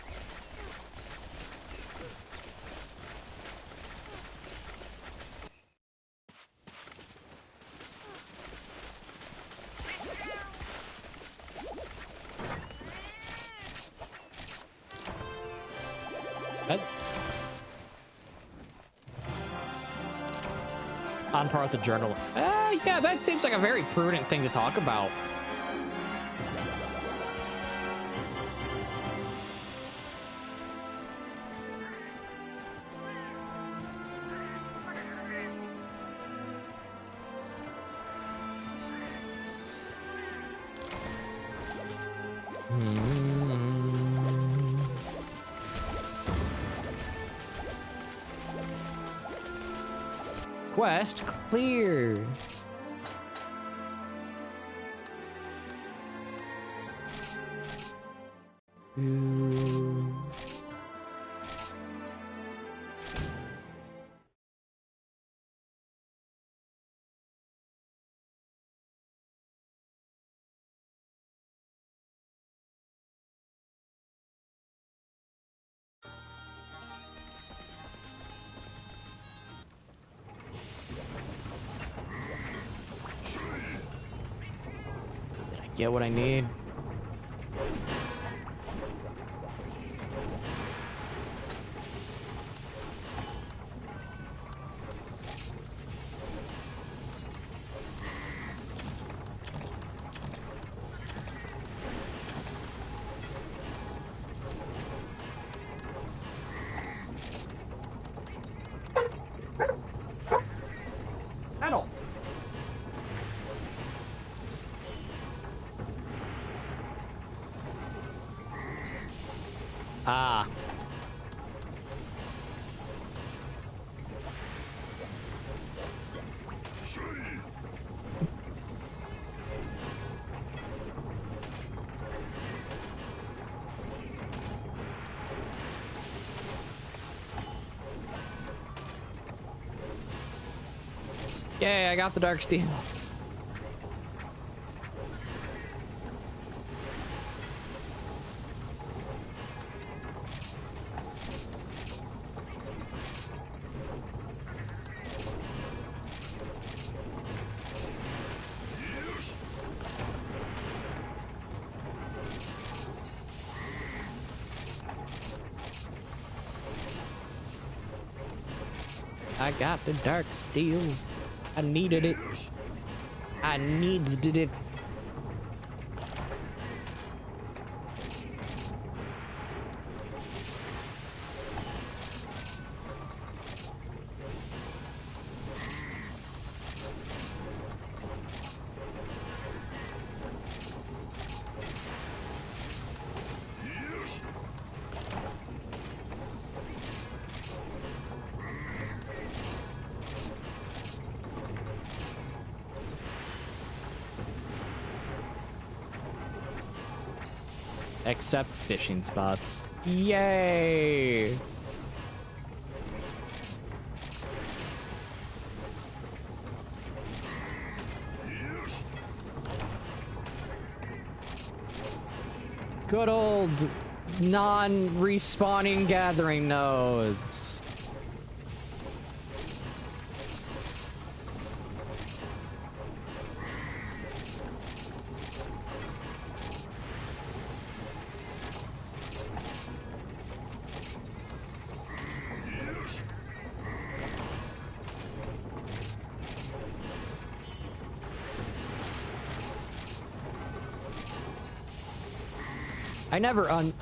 On par with the journal. Yeah, that seems like a very prudent thing to talk about. Quest clear. Get what I need. Pedal. Ah. Yay, I got the dark steel. I got the dark steel. I needed it. I needed it. Except fishing spots. Yay! Good old non-respawning gathering nodes.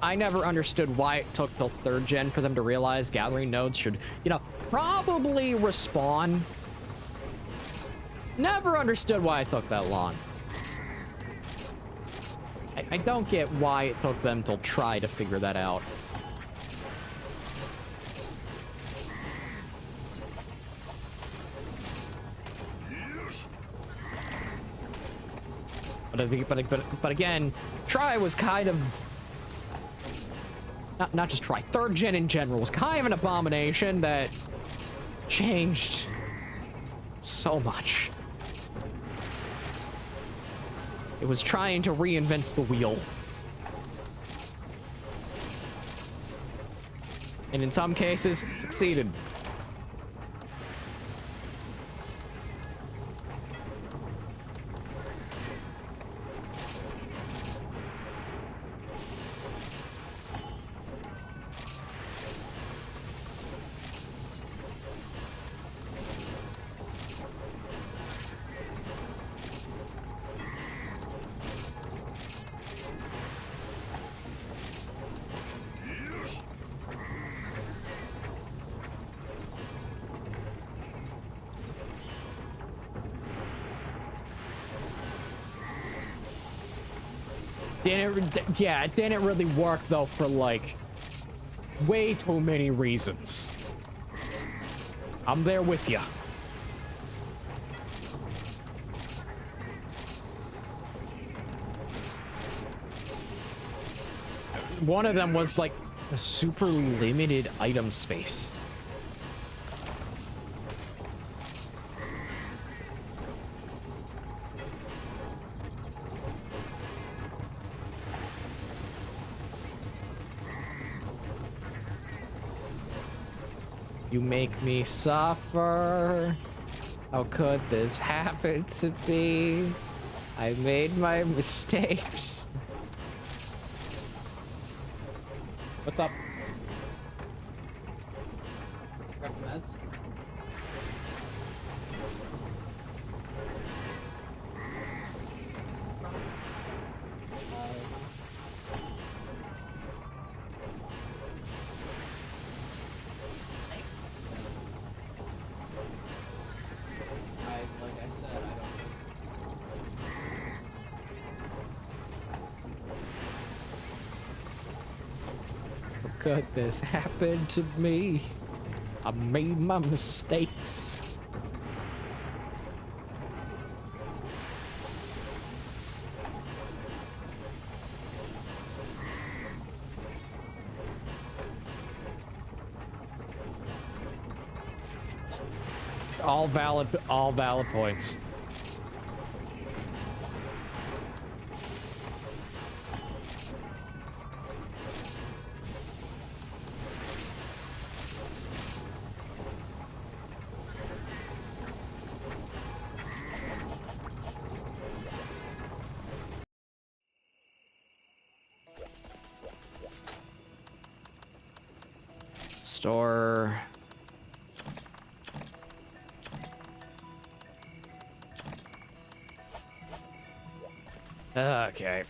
I never understood why it took till 3rd gen for them to realize gathering nodes should, you know, probably respawn Never understood why it took that long. I don't get why it took them to try to figure that out. But I think, but again, Try was kind of not just Try. Third gen in general was kind of an abomination that changed so much. It was trying to reinvent the wheel. And in some cases, succeeded. Yeah, it didn't really work though for like way too many reasons. I'm there with you. One of them was like the super limited item space. You make me suffer. How could this happen to me? I made my mistakes. What's up? Grab the meds. Could this happen to me? I made my mistakes. All valid points. Store. Okay.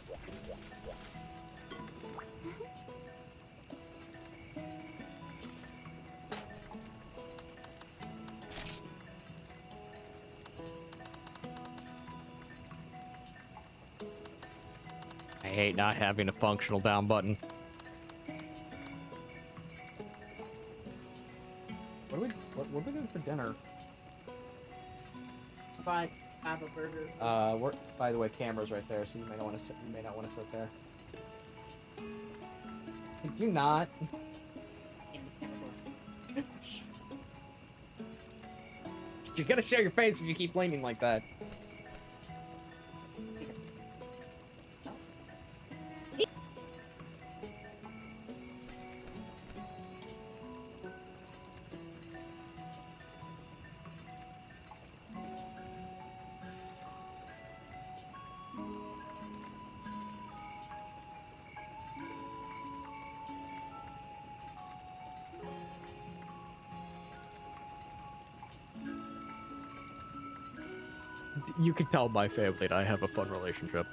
I hate not having a functional down button. What are we doing for dinner? Fine. Have a burger. We're, by the way, camera's right there, so you may not want to sit. You may not want to sit there. Could you not? You gotta show your face if you keep leaning like that. You can tell my family that I have a fun relationship.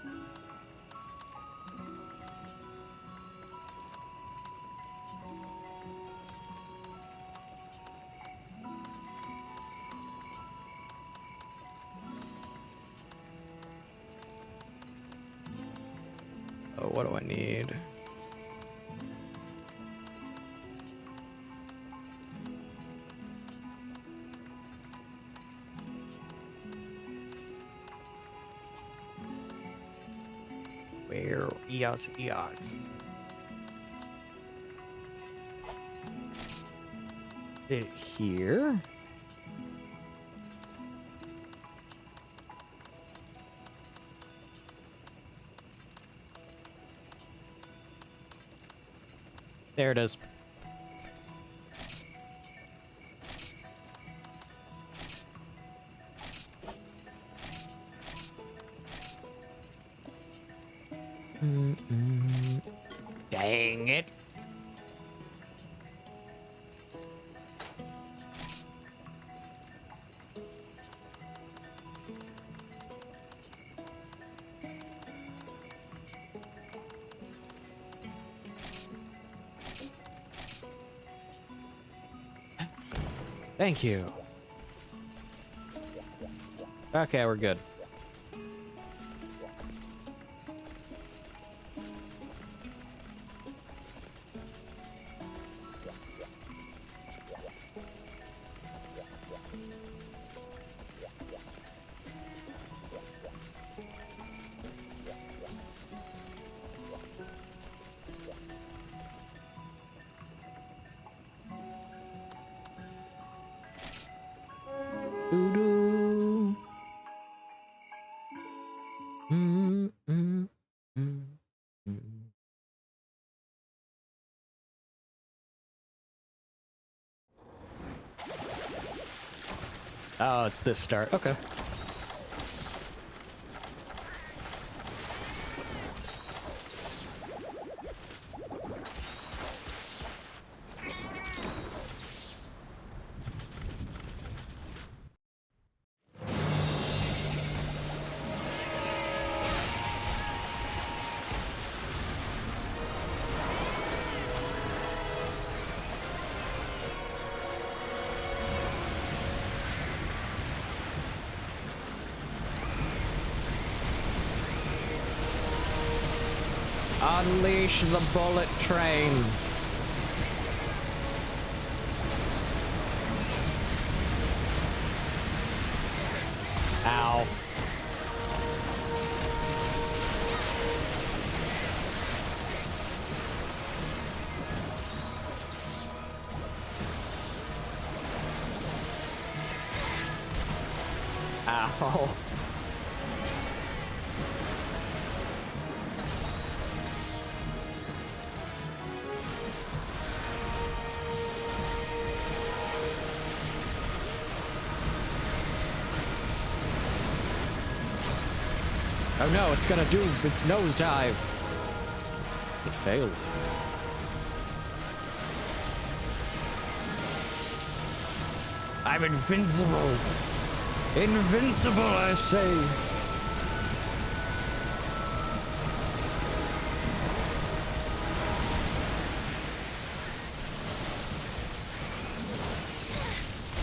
Oh, what do I need? Where is it? It here? There it is. Dang it. Thank you. Okay, we're good. Doo-doo. Mm, mm, mm, mm. Oh, it's this start. Okay. Unleash the bullet train. Ow. Ow. Oh no, it's gonna do its nosedive. It failed. I'm invincible. Invincible, I say.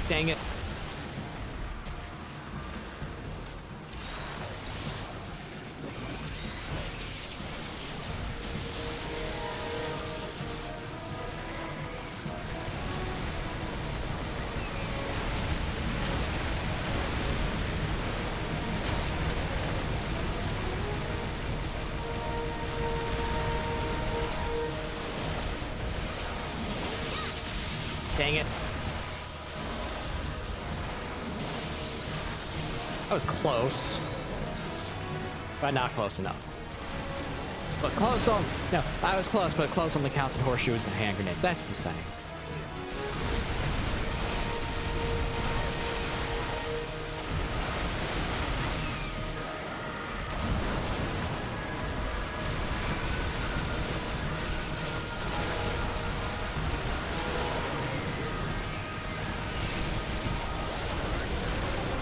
Dang it. Dang it. That was close. But not close enough. But close on... No, I was close, but close on the counts of horseshoes and hand grenades. That's the same.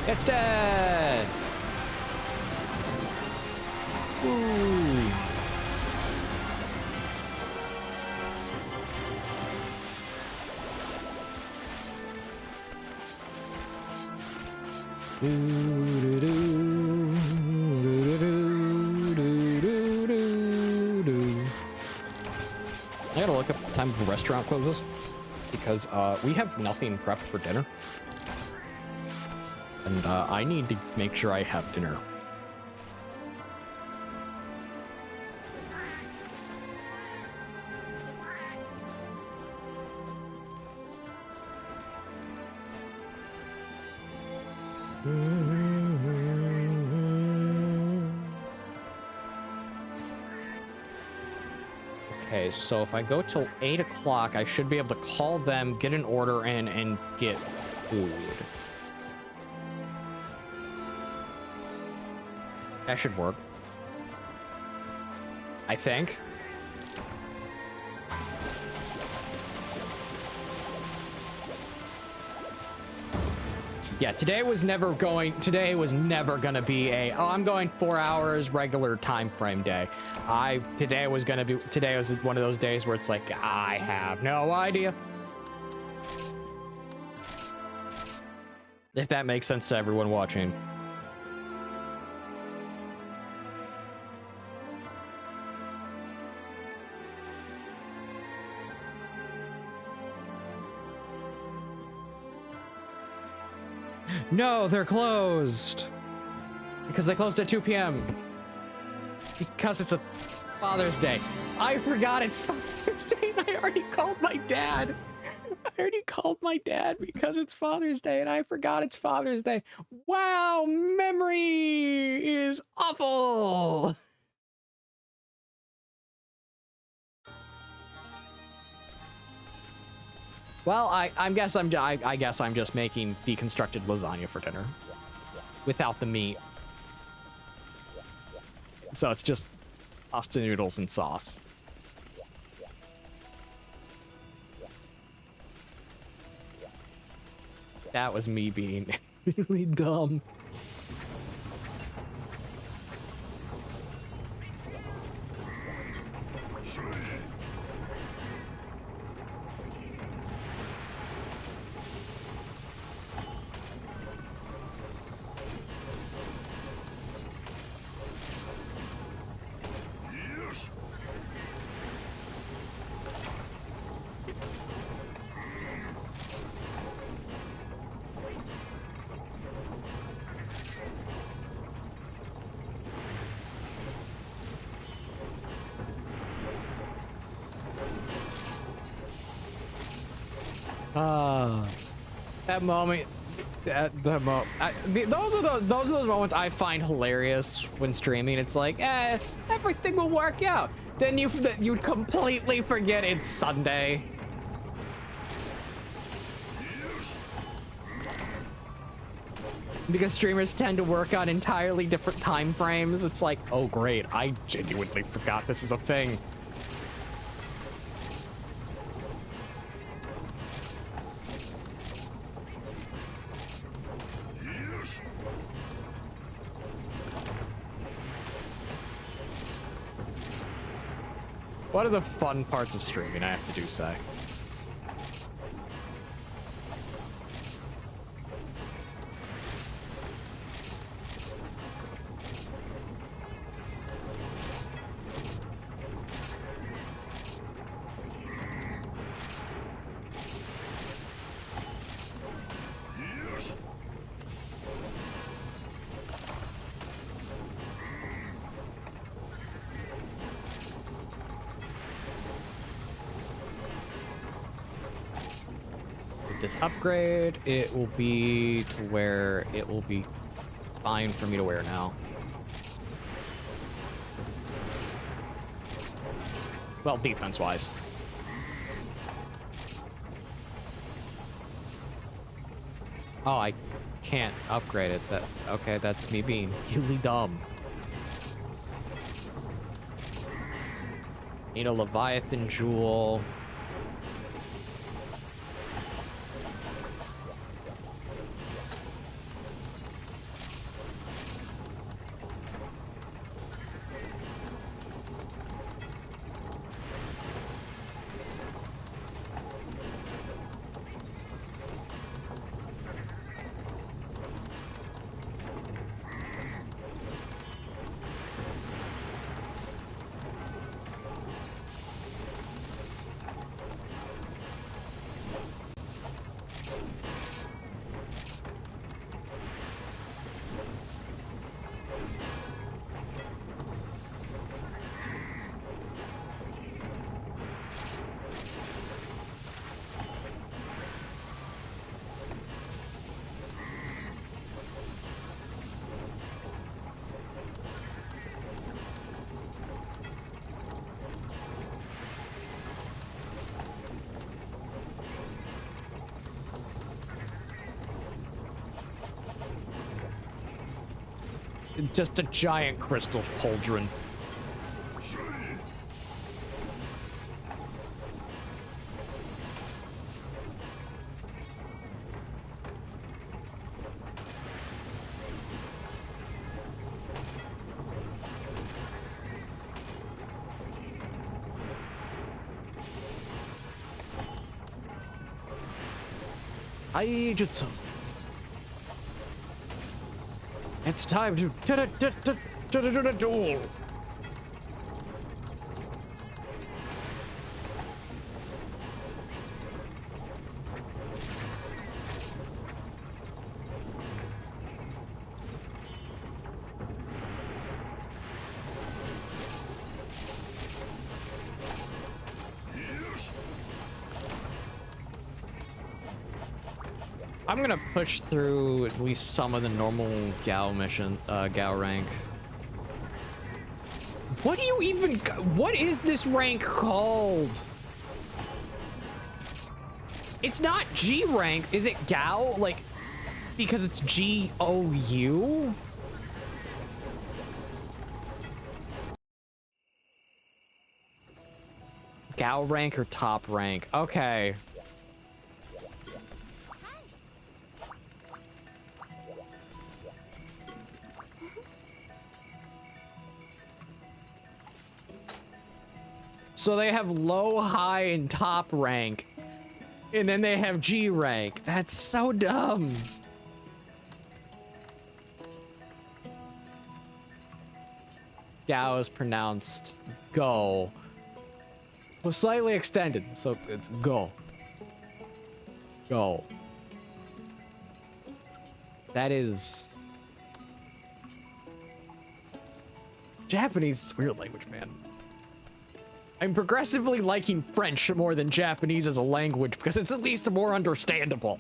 It's dead! Ooh. to look up the time the restaurant closes because we have nothing prepped for dinner. And I need to make sure I have dinner. Okay, so if I go till 8 o'clock, I should be able to call them, get an order in, and get food. That should work. I think. Yeah, today was never gonna be a, oh, I'm going 4 hours regular time frame day. Today was one of those days where it's like, I have no idea. If that makes sense to everyone watching. No, they're closed. Because they closed at 2 p.m. Because it's a Father's Day. I forgot it's Father's Day and I already called my dad. Because it's Father's Day and I forgot it's Father's Day. Wow, memory is awful. Well, I guess I'm just making deconstructed lasagna for dinner without the meat. So it's just pasta noodles and sauce. That was me being really dumb. That moment, those are those moments I find hilarious when streaming. It's like, everything will work out. Then you'd completely forget it's Sunday. Because streamers tend to work on entirely different time frames. It's like, oh great, I genuinely forgot this is a thing. One of the fun parts of streaming, I have to say. This upgrade, it will be to where it will be fine for me to wear now. Well, defense-wise. Oh, I can't upgrade it. Okay, that's me being really dumb. Need a Leviathan Jewel. Just a giant crystal pauldron. Aijutsu. It's time to duel. I'm gonna push through at least some of the normal Gao mission, Gao rank. What do you even, what is this rank called? It's not G rank, is it Gao? Like, because it's G-O-U? Gao rank or top rank? Okay. So they have low, high, and top rank. And then they have G rank. That's so dumb. Gao is pronounced go. Well, slightly extended, so it's go. Go. That is... Japanese is a weird language, man. I'm progressively liking French more than Japanese as a language because it's at least more understandable.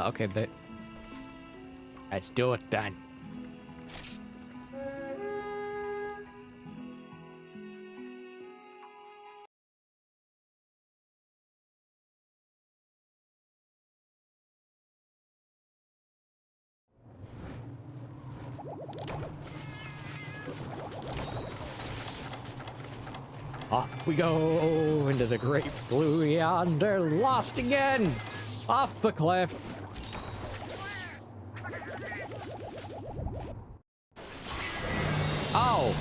Okay, let's do it then. Off we go into the great blue yonder, lost again, off the cliff. Oh,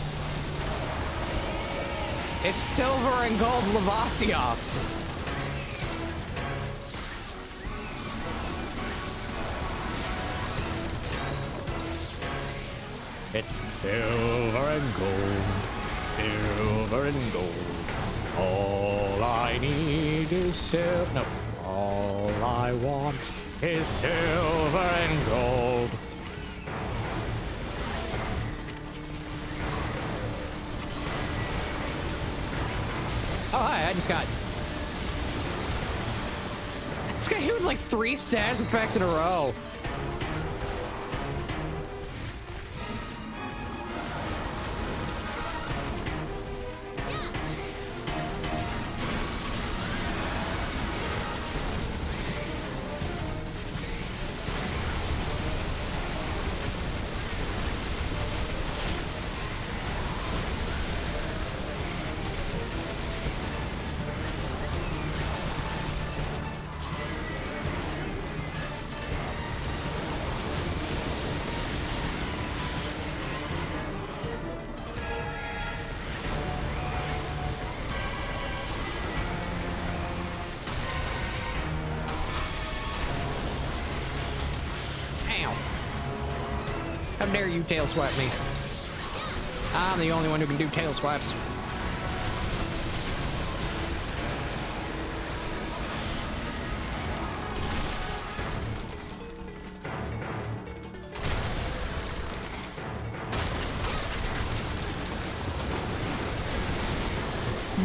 it's silver and gold Lavasia. It's silver and gold. Silver and gold. All I need is silver. No, all I want is silver and gold. Oh, hi, I just got hit with like 3 status effects in a row. Ow. How dare you tail swipe me? I'm the only one who can do tail swipes.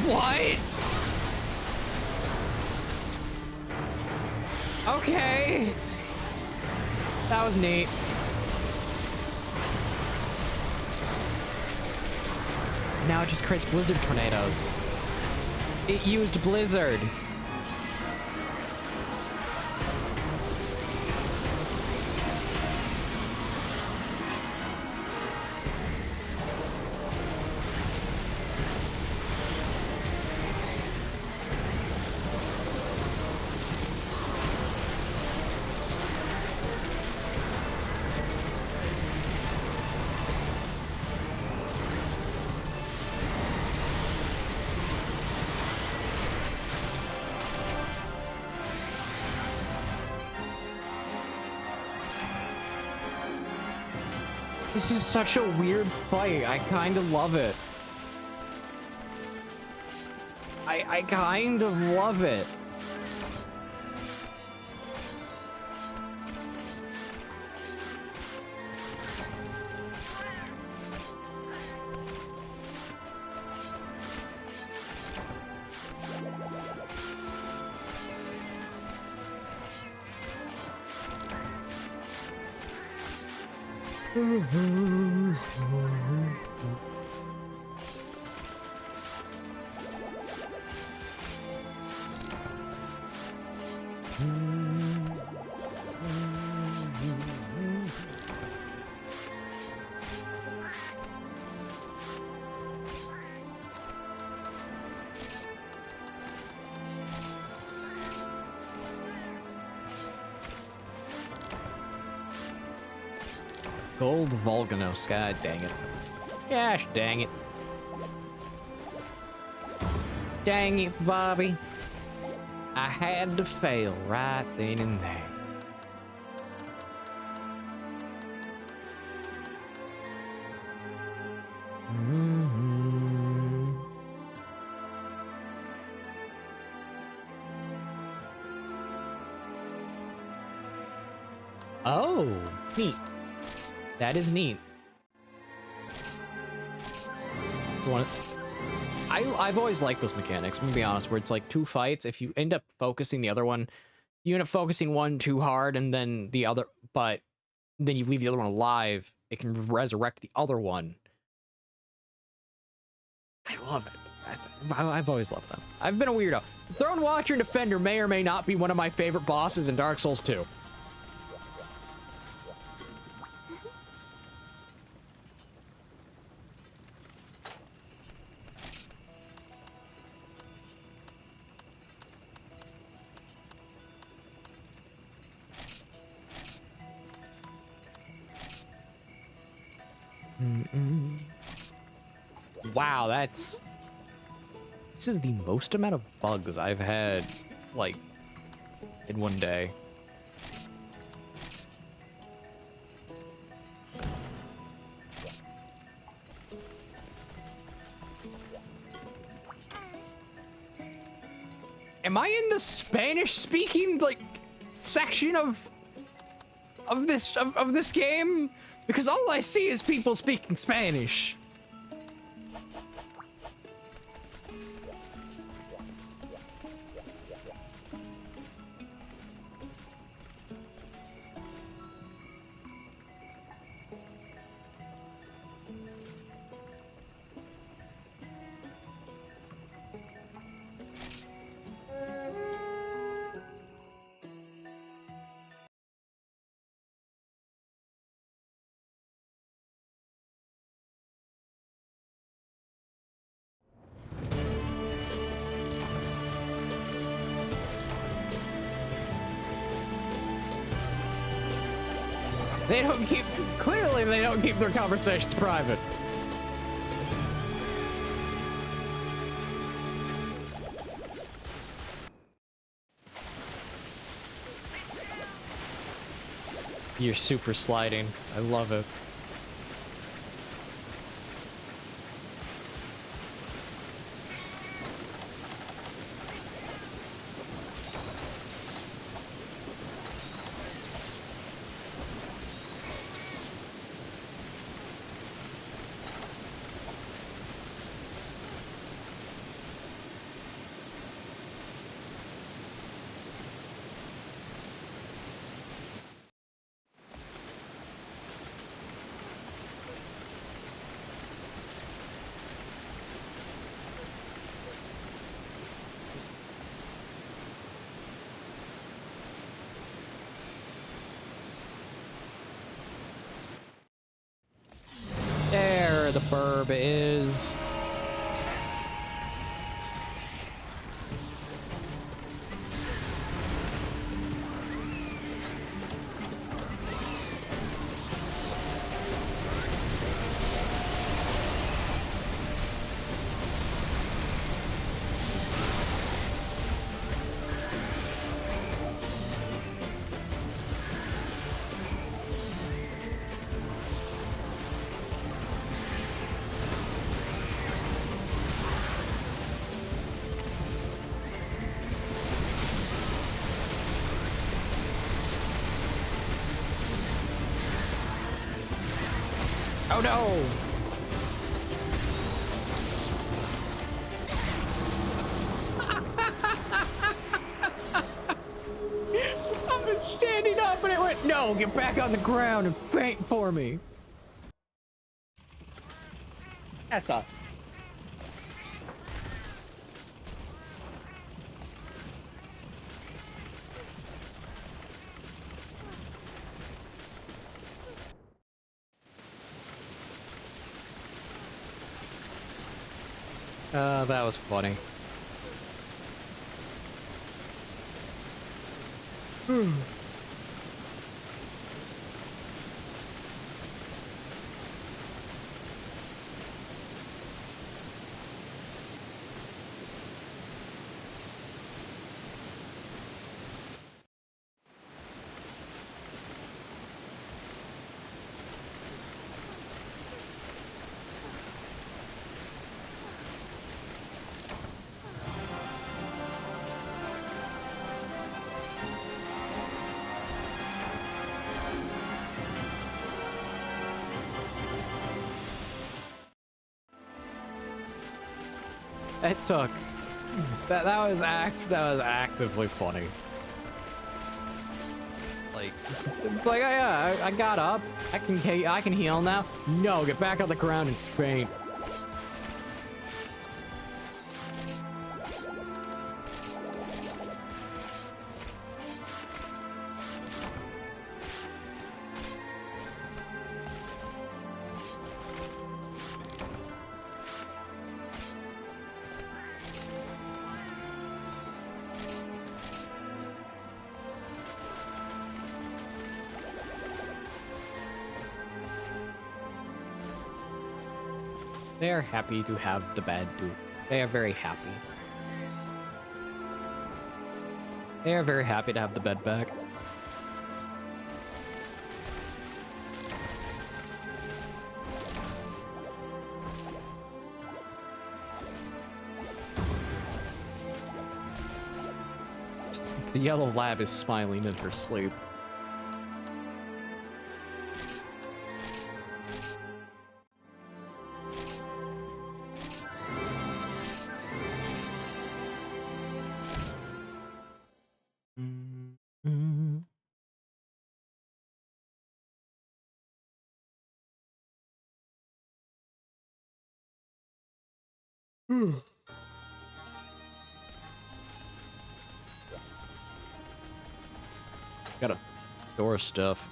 What? Okay. That was neat. Now it just creates blizzard tornadoes. It used blizzard. This is such a weird fight. I kind of love it. I kind of love it. Gold Volganos, god dang it. Gosh dang it. Dang it, Bobby. I had to fail right then and there. Oh, neat. That is neat. I've always liked those mechanics, I'm gonna be honest, where it's like two fights. If you end up focusing the other one, you end up focusing one too hard and then the other, but then you leave the other one alive, it can resurrect the other one. I love it. I've always loved them. I've been a weirdo. Throne Watcher and Defender may or may not be one of my favorite bosses in Dark Souls 2. Wow, this is the most amount of bugs I've had, like, in one day. Am I in the Spanish-speaking, like, section of this game? Because all I see is people speaking Spanish. Clearly they don't keep their conversations private. You're super sliding. I love it. There the burb is. Oh no! I was standing up and it went, no, get back on the ground and faint for me. That's all. That was funny. It took. That was actively funny. Like yeah, I got up. I can heal now. No, get back on the ground and faint. They are happy to have the bed too. They are very happy. They are very happy to have the bed back. The yellow lab is smiling in her sleep. Gotta store stuff.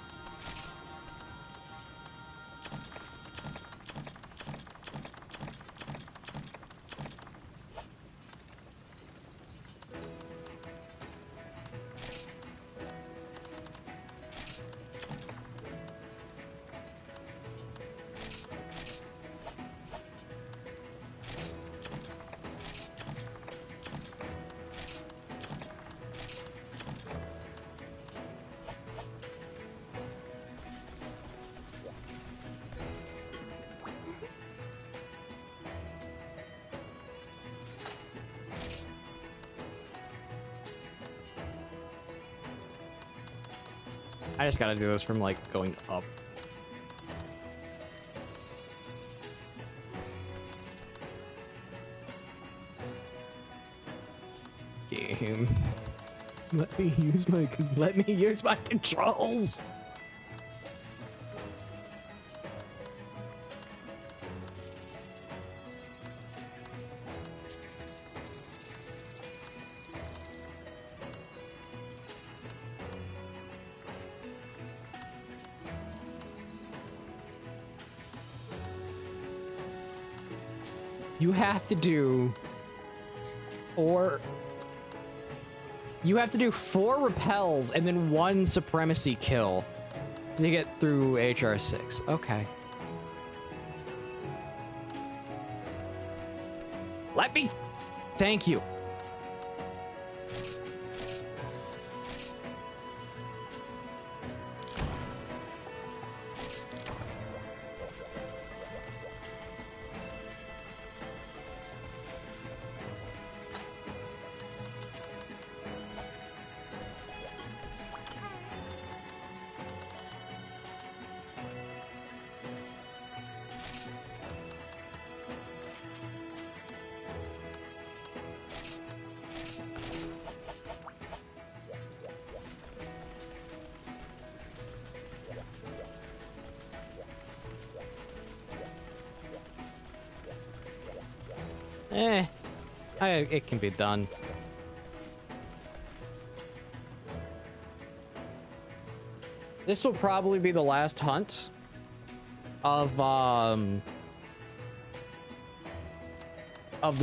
I just gotta do this from, like, going up. Game. Let me use my controls. You have to do four repels and then one supremacy kill to get through HR6. Okay. Let me. Thank you. It can be done. This will probably be the last hunt of the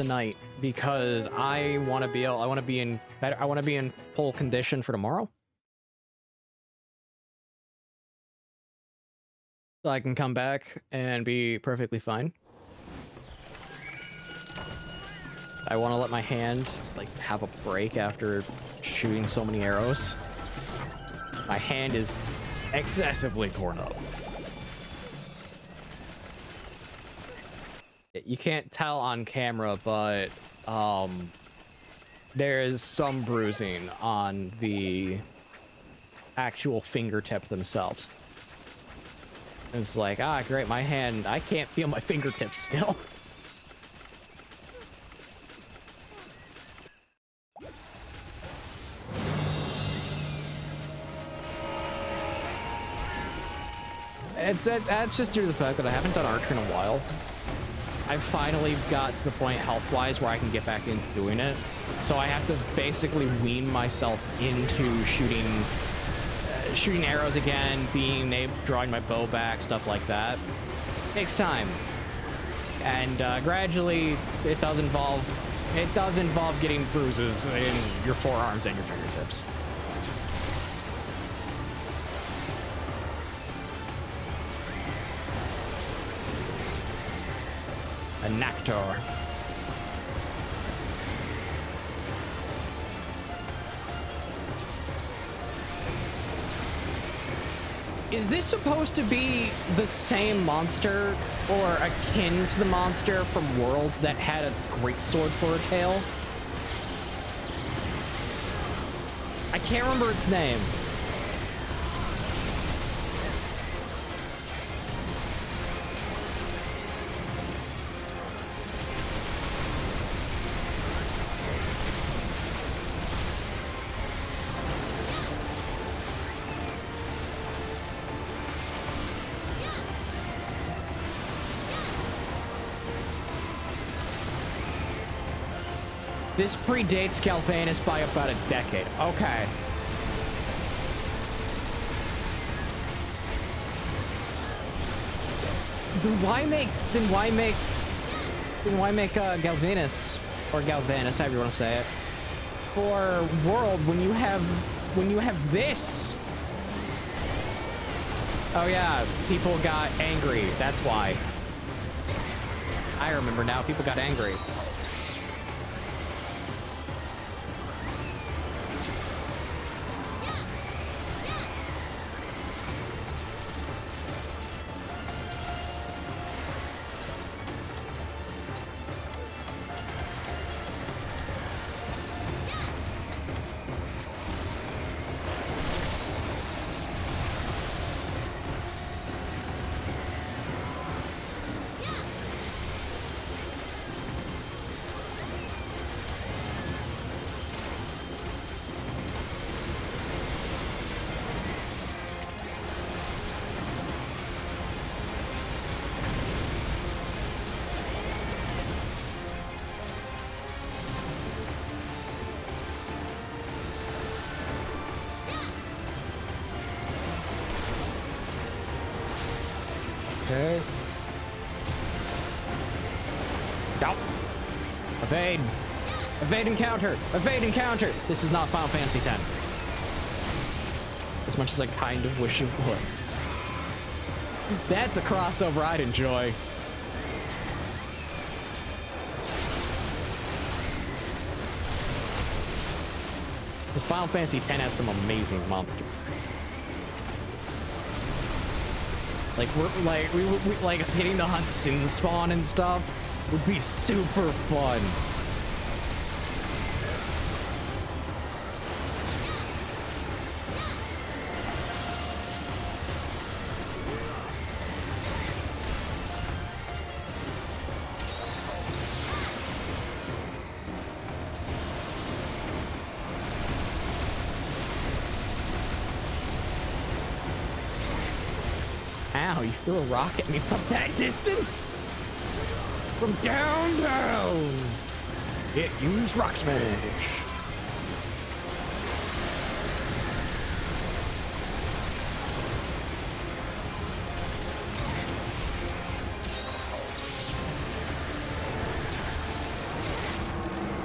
night because I want to be in full condition for tomorrow. So I can come back and be perfectly fine. I want to let my hand, like, have a break after shooting so many arrows. My hand is excessively torn up. You can't tell on camera, but there is some bruising on the actual fingertip themselves. It's like, ah, great, my hand, I can't feel my fingertips still. That's just due to the fact that I haven't done archer in a while. I finally got to the point health-wise where I can get back into doing it. So I have to basically wean myself into shooting arrows again, drawing my bow back, stuff like that. Takes time. And gradually, it does involve getting bruises in your forearms and your fingertips. A Nactor. Is this supposed to be the same monster or akin to the monster from World that had a greatsword for a tail? I can't remember its name. This predates Galvanus by about a decade. Okay. Then why make Galvanus or Galvanus, however you want to say it, for World when you have this? Oh yeah, people got angry. That's why. I remember now. People got angry. Okay. Nope. Evade. Evade and counter. Evade and counter. This is not Final Fantasy X. As much as I kind of wish it was. That's a crossover I'd enjoy. Because Final Fantasy X has some amazing monsters. Like we like hitting the Hudson spawn and stuff would be super fun. Ow, you threw a rock at me from that distance? From down. It used rock smash.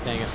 Dang it.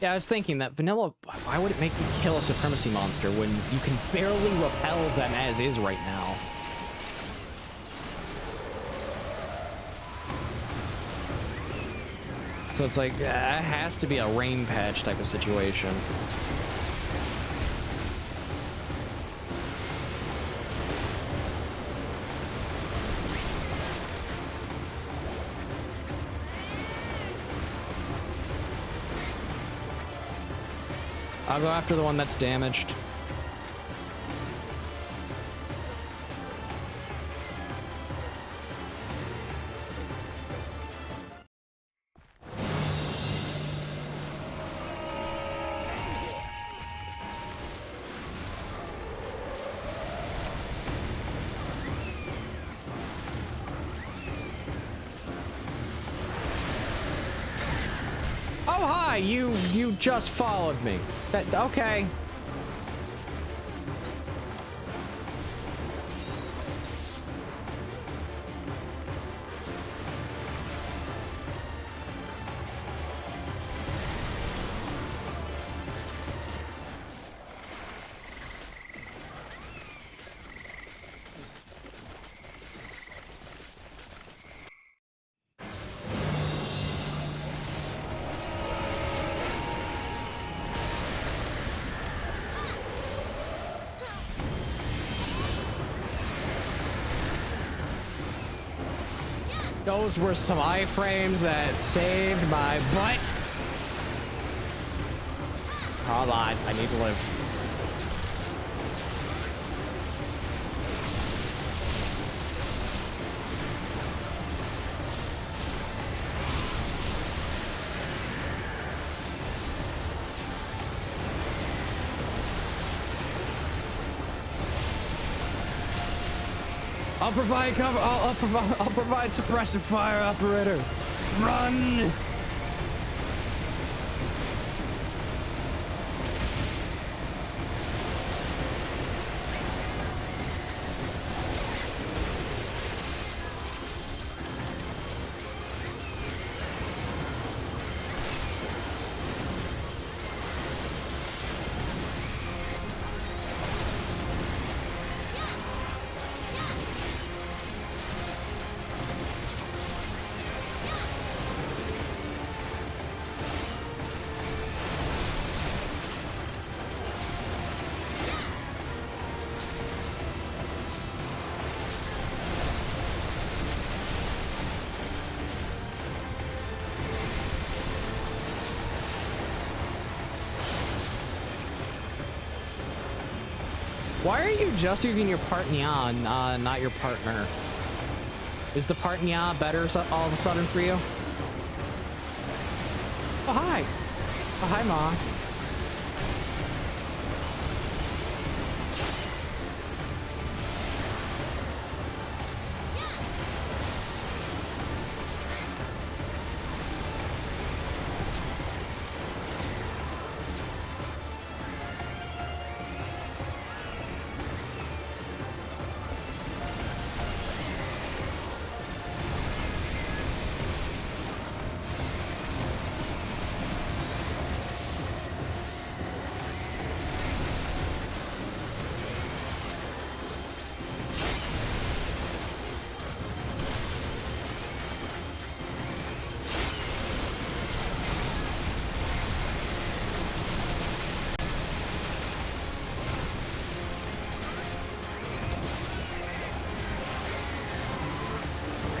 Yeah, I was thinking that vanilla, why would it make you kill a supremacy monster when you can barely repel them as is right now? So it's like, it has to be a rain patch type of situation. I'll go after the one that's damaged. Oh, hi, you just followed me. Okay. Those were some iframes that saved my butt. Hold on, I need to live. I'll provide cover. I'll provide suppressive fire, operator. Run! Why are you just using your partner, not your partner? Is the partner better all of a sudden for you? Oh, hi. Oh, hi, Mom.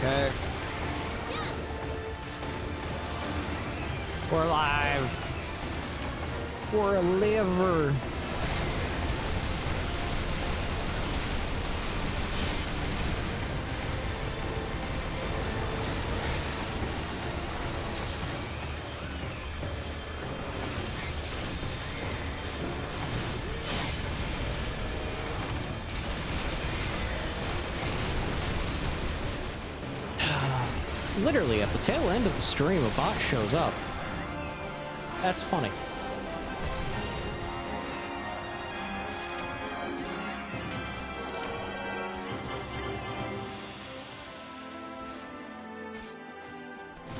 Okay. We're alive. We're a liver. Literally, at the tail end of the stream, a bot shows up. That's funny.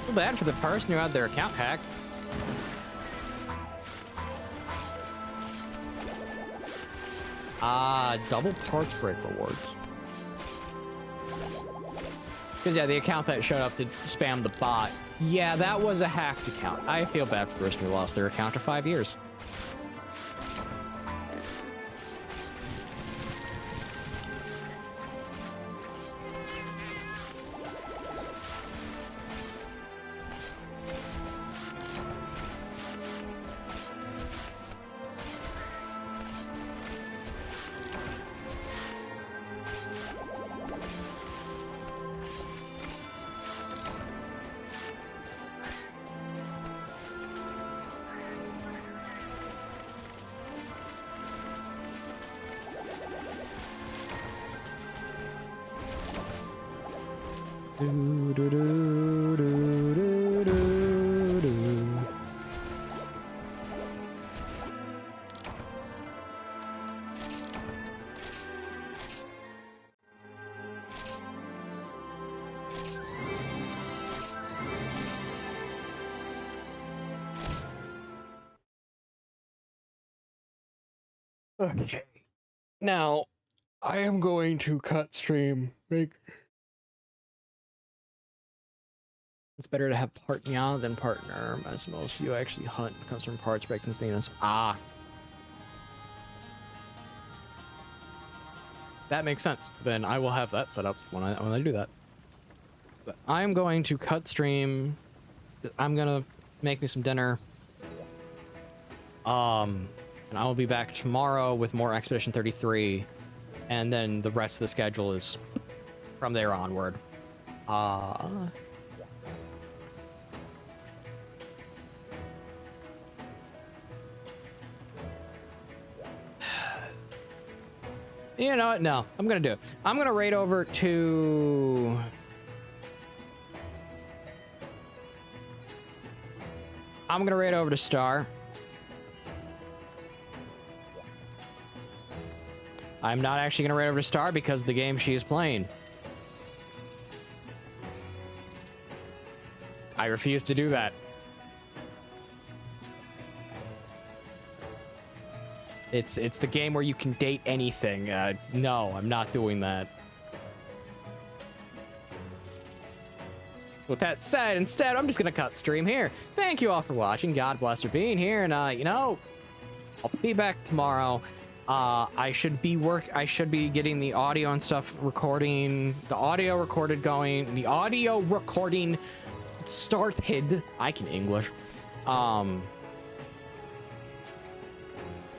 Too bad for the person who had their account hacked. Double parts break rewards. Because, yeah, the account that showed up to spam the bot. Yeah, that was a hacked account. I feel bad for the person who lost their account for 5 years. Do, do, do, do, do, do, do. Okay. Now, I am going to cut stream. It's better to have partner than partner, as most you actually hunt comes from parts, breaks, and things. Ah. That makes sense. Then I will have that set up when I do that. But I'm going to cut stream. I'm gonna make me some dinner. And I will be back tomorrow with more Expedition 33. And then the rest of the schedule is from there onward. You know what? No, I'm gonna do it. I'm gonna raid over to... I'm gonna raid over to Star. I'm not actually gonna raid over to Star because of the game she is playing. I refuse to do that. It's the game where you can date anything. No, I'm not doing that. With that said, instead, I'm just gonna cut stream here. Thank you all for watching. God bless for being here, and you know, I'll be back tomorrow. I should be getting the audio and stuff recording, the audio recorded going, the audio recording started. I can English.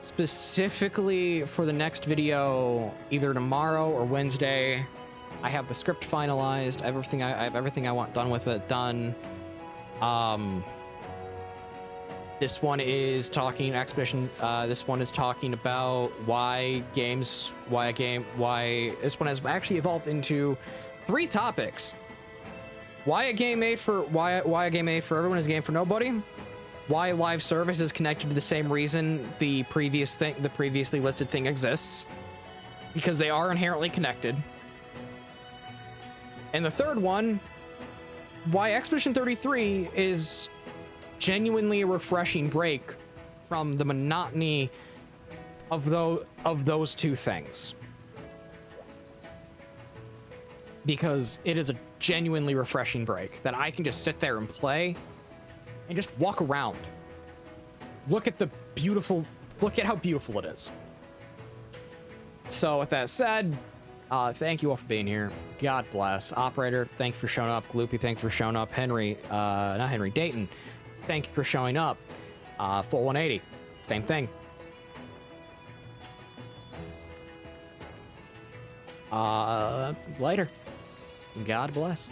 specifically for the next video, either tomorrow or Wednesday, I have the script finalized. Everything I have everything I want done with it done. This one is talking Expedition. This one is talking about why this one has actually evolved into 3 topics. Why a game made for everyone is a game for nobody. Why live service is connected to the same reason the previously listed thing exists, because they are inherently connected. And the third one, why Expedition 33 is genuinely a refreshing break from the monotony of those 2 things. Because it is a genuinely refreshing break that I can just sit there and play and just walk around. Look at how beautiful it is. So with that said, thank you all for being here. God bless. Operator, thank you for showing up. Gloopy, thank you for showing up. Dayton, thank you for showing up. Full 180, same thing. Later. God bless.